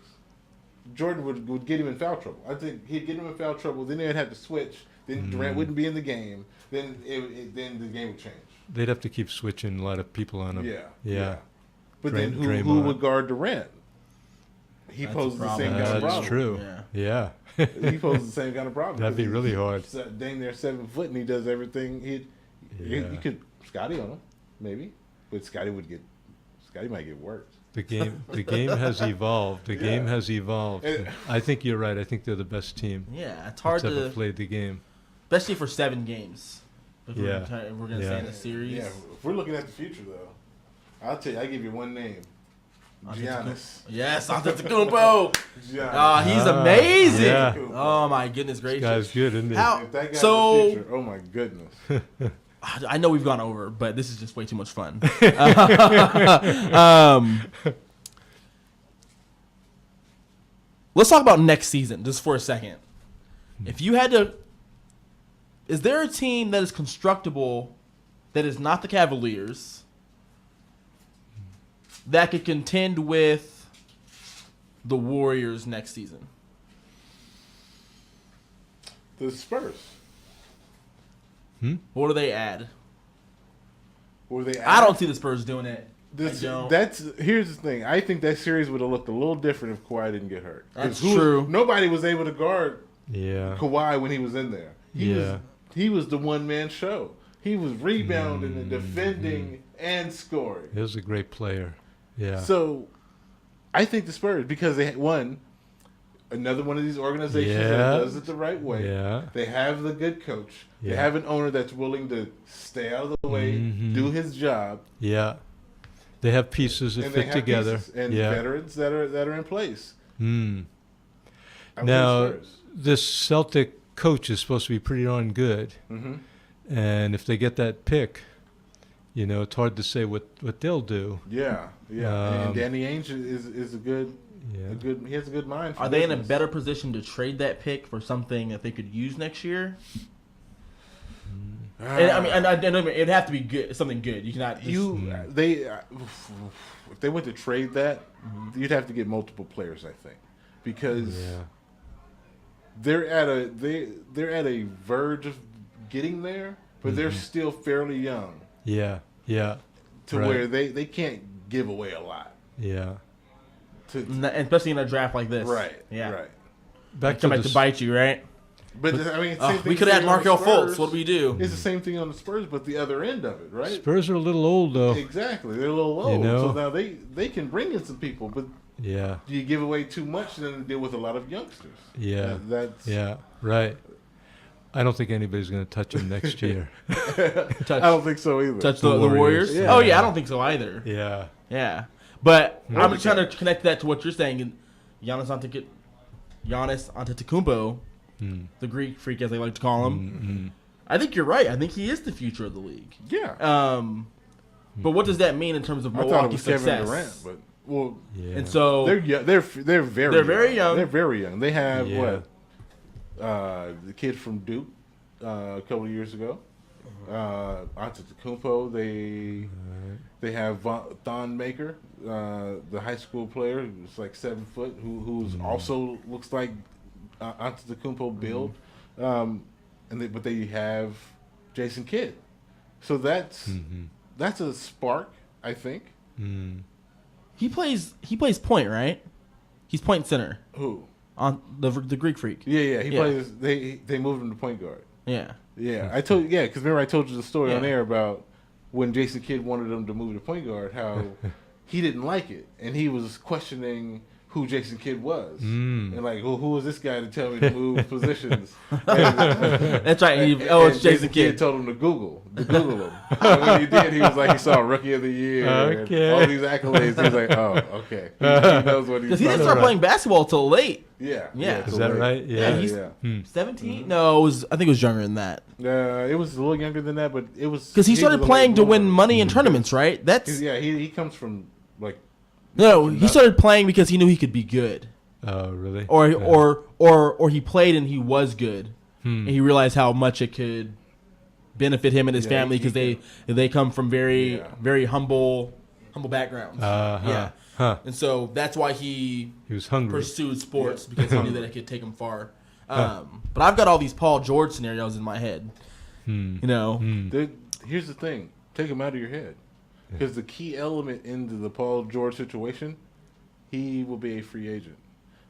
Jordan would get him in foul trouble. I think he'd get him in foul trouble. Then they'd have to switch. Then Durant wouldn't be in the game. Then then the game would change. They'd have to keep switching a lot of people on him. Yeah. But then who would guard Durant? He poses the same kind of problem. That's true. Yeah. He poses the same kind of problem. That'd be really hard. Dang near 7 foot, and he does everything. You could Scotty on him, maybe, but Scotty might get worked. The game has evolved. The game has evolved. I think you're right. I think they're the best team. Yeah, it's hard to play the game, especially for 7 games. If we're gonna stay in a series. Yeah, if we're looking at the future, though, I'll tell you. I give you one name. Giannis. Yes, Antetokounmpo. He's amazing. Yeah. Oh my goodness gracious. This guy's good, isn't he? If that guy's the future, oh my goodness. I know we've gone over, but this is just way too much fun. Let's talk about next season just for a second. If you had to, is there a team that is constructible that is not the Cavaliers that could contend with the Warriors next season? The Spurs. What do they add? I don't see the Spurs doing it. Here's the thing. I think that series would have looked a little different if Kawhi didn't get hurt. That's true. Nobody was able to guard Kawhi when he was in there. He was the one-man show. He was rebounding and defending and scoring. He was a great player. Yeah. So, I think the Spurs, because they won another one of these organizations that does it the right way. Yeah. They have the good coach. Yeah. They have an owner that's willing to stay out of the way, do his job. Yeah. They have pieces that fit together. And veterans that are in place. Now, this Celtic coach is supposed to be pretty darn good. And if they get that pick, it's hard to say what they'll do. Yeah. And Danny Ainge is a good. He has a good mind. Are they in a better position to trade that pick for something that they could use next year? And I mean, it'd have to be good, something good. You cannot. Just, If they went to trade that, you'd have to get multiple players, I think, because they're at a verge of getting there, but they're still fairly young. Yeah. To where they can't give away a lot. Yeah. Especially in a draft like this. Right. Yeah. Right. Back to bite you, right? But I mean, we could have had Markelle Fultz. What do we do? It's the same thing on the Spurs, but the other end of it, right? Spurs are a little old, though. Exactly, they're a little old. So now they can bring in some people, but do you give away too much, then deal with a lot of youngsters? Yeah, that's right. I don't think anybody's going to touch him next year. I don't think so either. Touch the Warriors? Yeah. Oh yeah, I don't think so either. Yeah. But I'm trying to connect that to what you're saying. And Giannis Antetokounmpo, the Greek freak as they like to call him. I think you're right. I think he is the future of the league. Yeah. But what does that mean in terms of Milwaukee's success? Kevin Durant, but and so they're very young. They're very young. They have the kid from Duke a couple of years ago. Antetokounmpo. They have Thon Maker, the high school player who's like 7 foot, who's also looks like Antetokounmpo build. But they have Jason Kidd. So that's a spark, I think. He plays point, right? He's point center. Who? On the Greek freak. Yeah. He plays. They moved him to point guard. Yeah. Because remember I told you the story on air about when Jason Kidd wanted him to move to point guard, how he didn't like it, and he was questioning who Jason Kidd was, and like, who was this guy to tell me to move positions? That's right. It's Jason Kidd. Told him to Google him. And when he did, he was like, he saw Rookie of the Year, and all these accolades. He was like, oh, okay. He knows what he's. Because he didn't start playing basketball till late. Yeah. Is that right? Yeah. He's 17. No, I think it was younger than that. It was a little younger than that, but it was because he started playing to win money in tournaments, right? He comes from like. No, he started playing because he knew he could be good. Oh, really? Or he played and he was good, and he realized how much it could benefit him and his family because they come from very humble backgrounds. And so that's why he was hungry, pursued sports because he knew that it could take him far. But I've got all these Paul George scenarios in my head. You know, here's the thing: take them out of your head. Because the key element into the Paul George situation, he will be a free agent.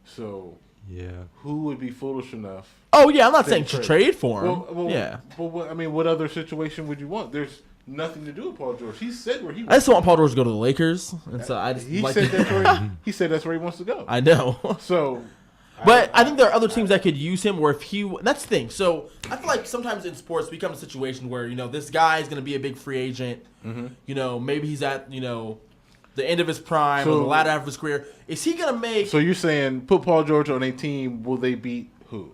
So, who would be foolish enough? Oh yeah, I'm not saying to trade for him. Well, I mean, what other situation would you want? There's nothing to do with Paul George. He said where he wants. I just want Paul George to go to the Lakers, and so I just he said that's where he wants to go. I know. So. But I think there are other teams that could use him where if he... That's the thing. So I feel like sometimes in sports, we come to a situation where, this guy is going to be a big free agent. Maybe he's at, the end of his prime or the latter half of his career. Is he going to make... So you're saying put Paul George on a team, will they beat who?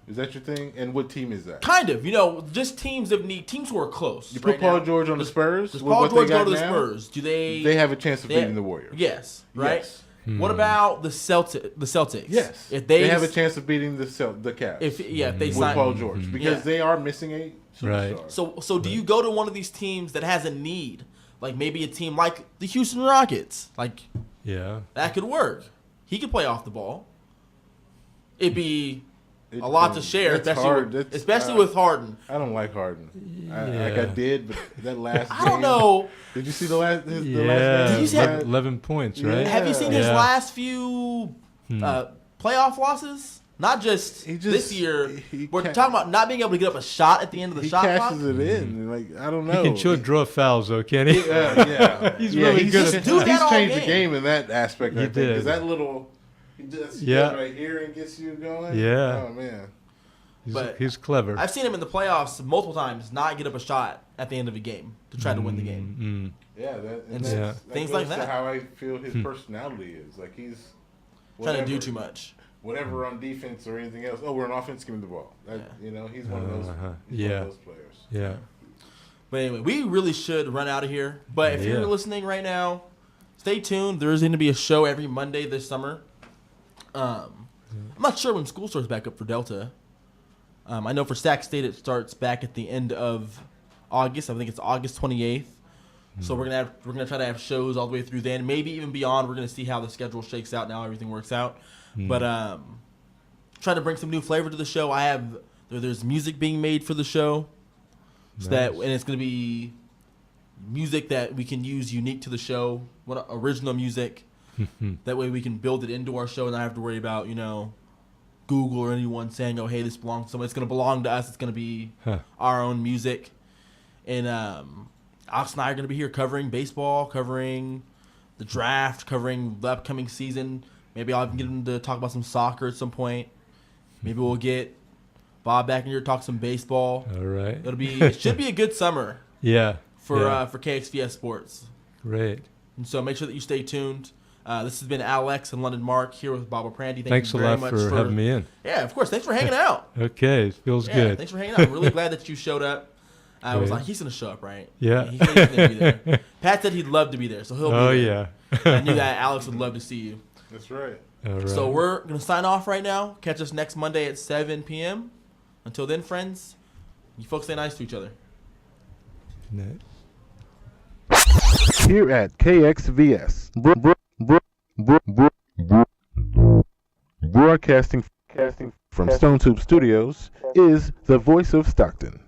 Is that your thing? And what team is that? Kind of. Just teams who are close. You put Paul George on the Spurs? Does Paul George go to the Spurs? Do they... They have a chance of beating the Warriors. Yes. Right? Yes. What about the Celtics? Yes, if they have a chance of beating the Cavs. If they with sign Paul George because they are missing a superstar. Right. So do you go to one of these teams that has a need, like maybe a team like the Houston Rockets? Like, that could work. He could play off the ball. It'd be a lot to share, especially with Harden. I don't like Harden. I did, but that last game. I don't know. Did you see the last? The last Did you see 11 points, right? Have you seen his last few playoff losses? Not just this year. We're talking about not being able to get up a shot at the end of the shot clock. He cashes it in. Like, I don't know. He can sure draw fouls, though, can he? He's really good at that. He's changed the game in that aspect. He did. Because that little... He does right here and gets you going. Yeah. Oh, man. He's clever. I've seen him in the playoffs multiple times not get up a shot at the end of a game to try to win the game. Yeah, things goes like that. To how I feel his personality is. Like he's trying to do too much. Whatever on defense or anything else. Oh, we're on offense. Give me the ball. He's one of those. One of those players. Yeah. But anyway, we really should run out of here. But if you're listening right now, stay tuned. There is going to be a show every Monday this summer. I'm not sure when school starts back up for Delta. I know for Sac State it starts back at the end of August. I think it's August 28th. So we're gonna try to have shows all the way through then, maybe even beyond. We're gonna see how the schedule shakes out now, everything works out. But trying to bring some new flavor to the show. There's music being made for the show, and it's gonna be music that we can use unique to the show, original music. That way we can build it into our show and not have to worry about Google or anyone saying, "Oh, hey, this belongs to someone." It's gonna belong to us. It's gonna be our own music, and Alex and I are going to be here covering baseball, covering the draft, covering the upcoming season. Maybe I'll even get him to talk about some soccer at some point. Maybe we'll get Bob back in here to talk some baseball. All right. It should be a good summer. Yeah. For KXVS Sports. Great. And so make sure that you stay tuned. This has been Alex and London Mark here with Bob O'Prandy. Thanks a lot for having me in. Yeah, of course. Thanks for hanging out. Okay, it feels good. Thanks for hanging out. I'm really glad that you showed up. I was like, he's going to show up, right? Yeah. He's going to be there. Pat said he'd love to be there, so he'll be there. Oh, yeah. I knew that Alex would love to see you. That's right. All right. So we're going to sign off right now. Catch us next Monday at 7 p.m. Until then, friends, you folks stay nice to each other. Good night. Here at KXVS, broadcasting from Stone Tube Studios, is the voice of Stockton.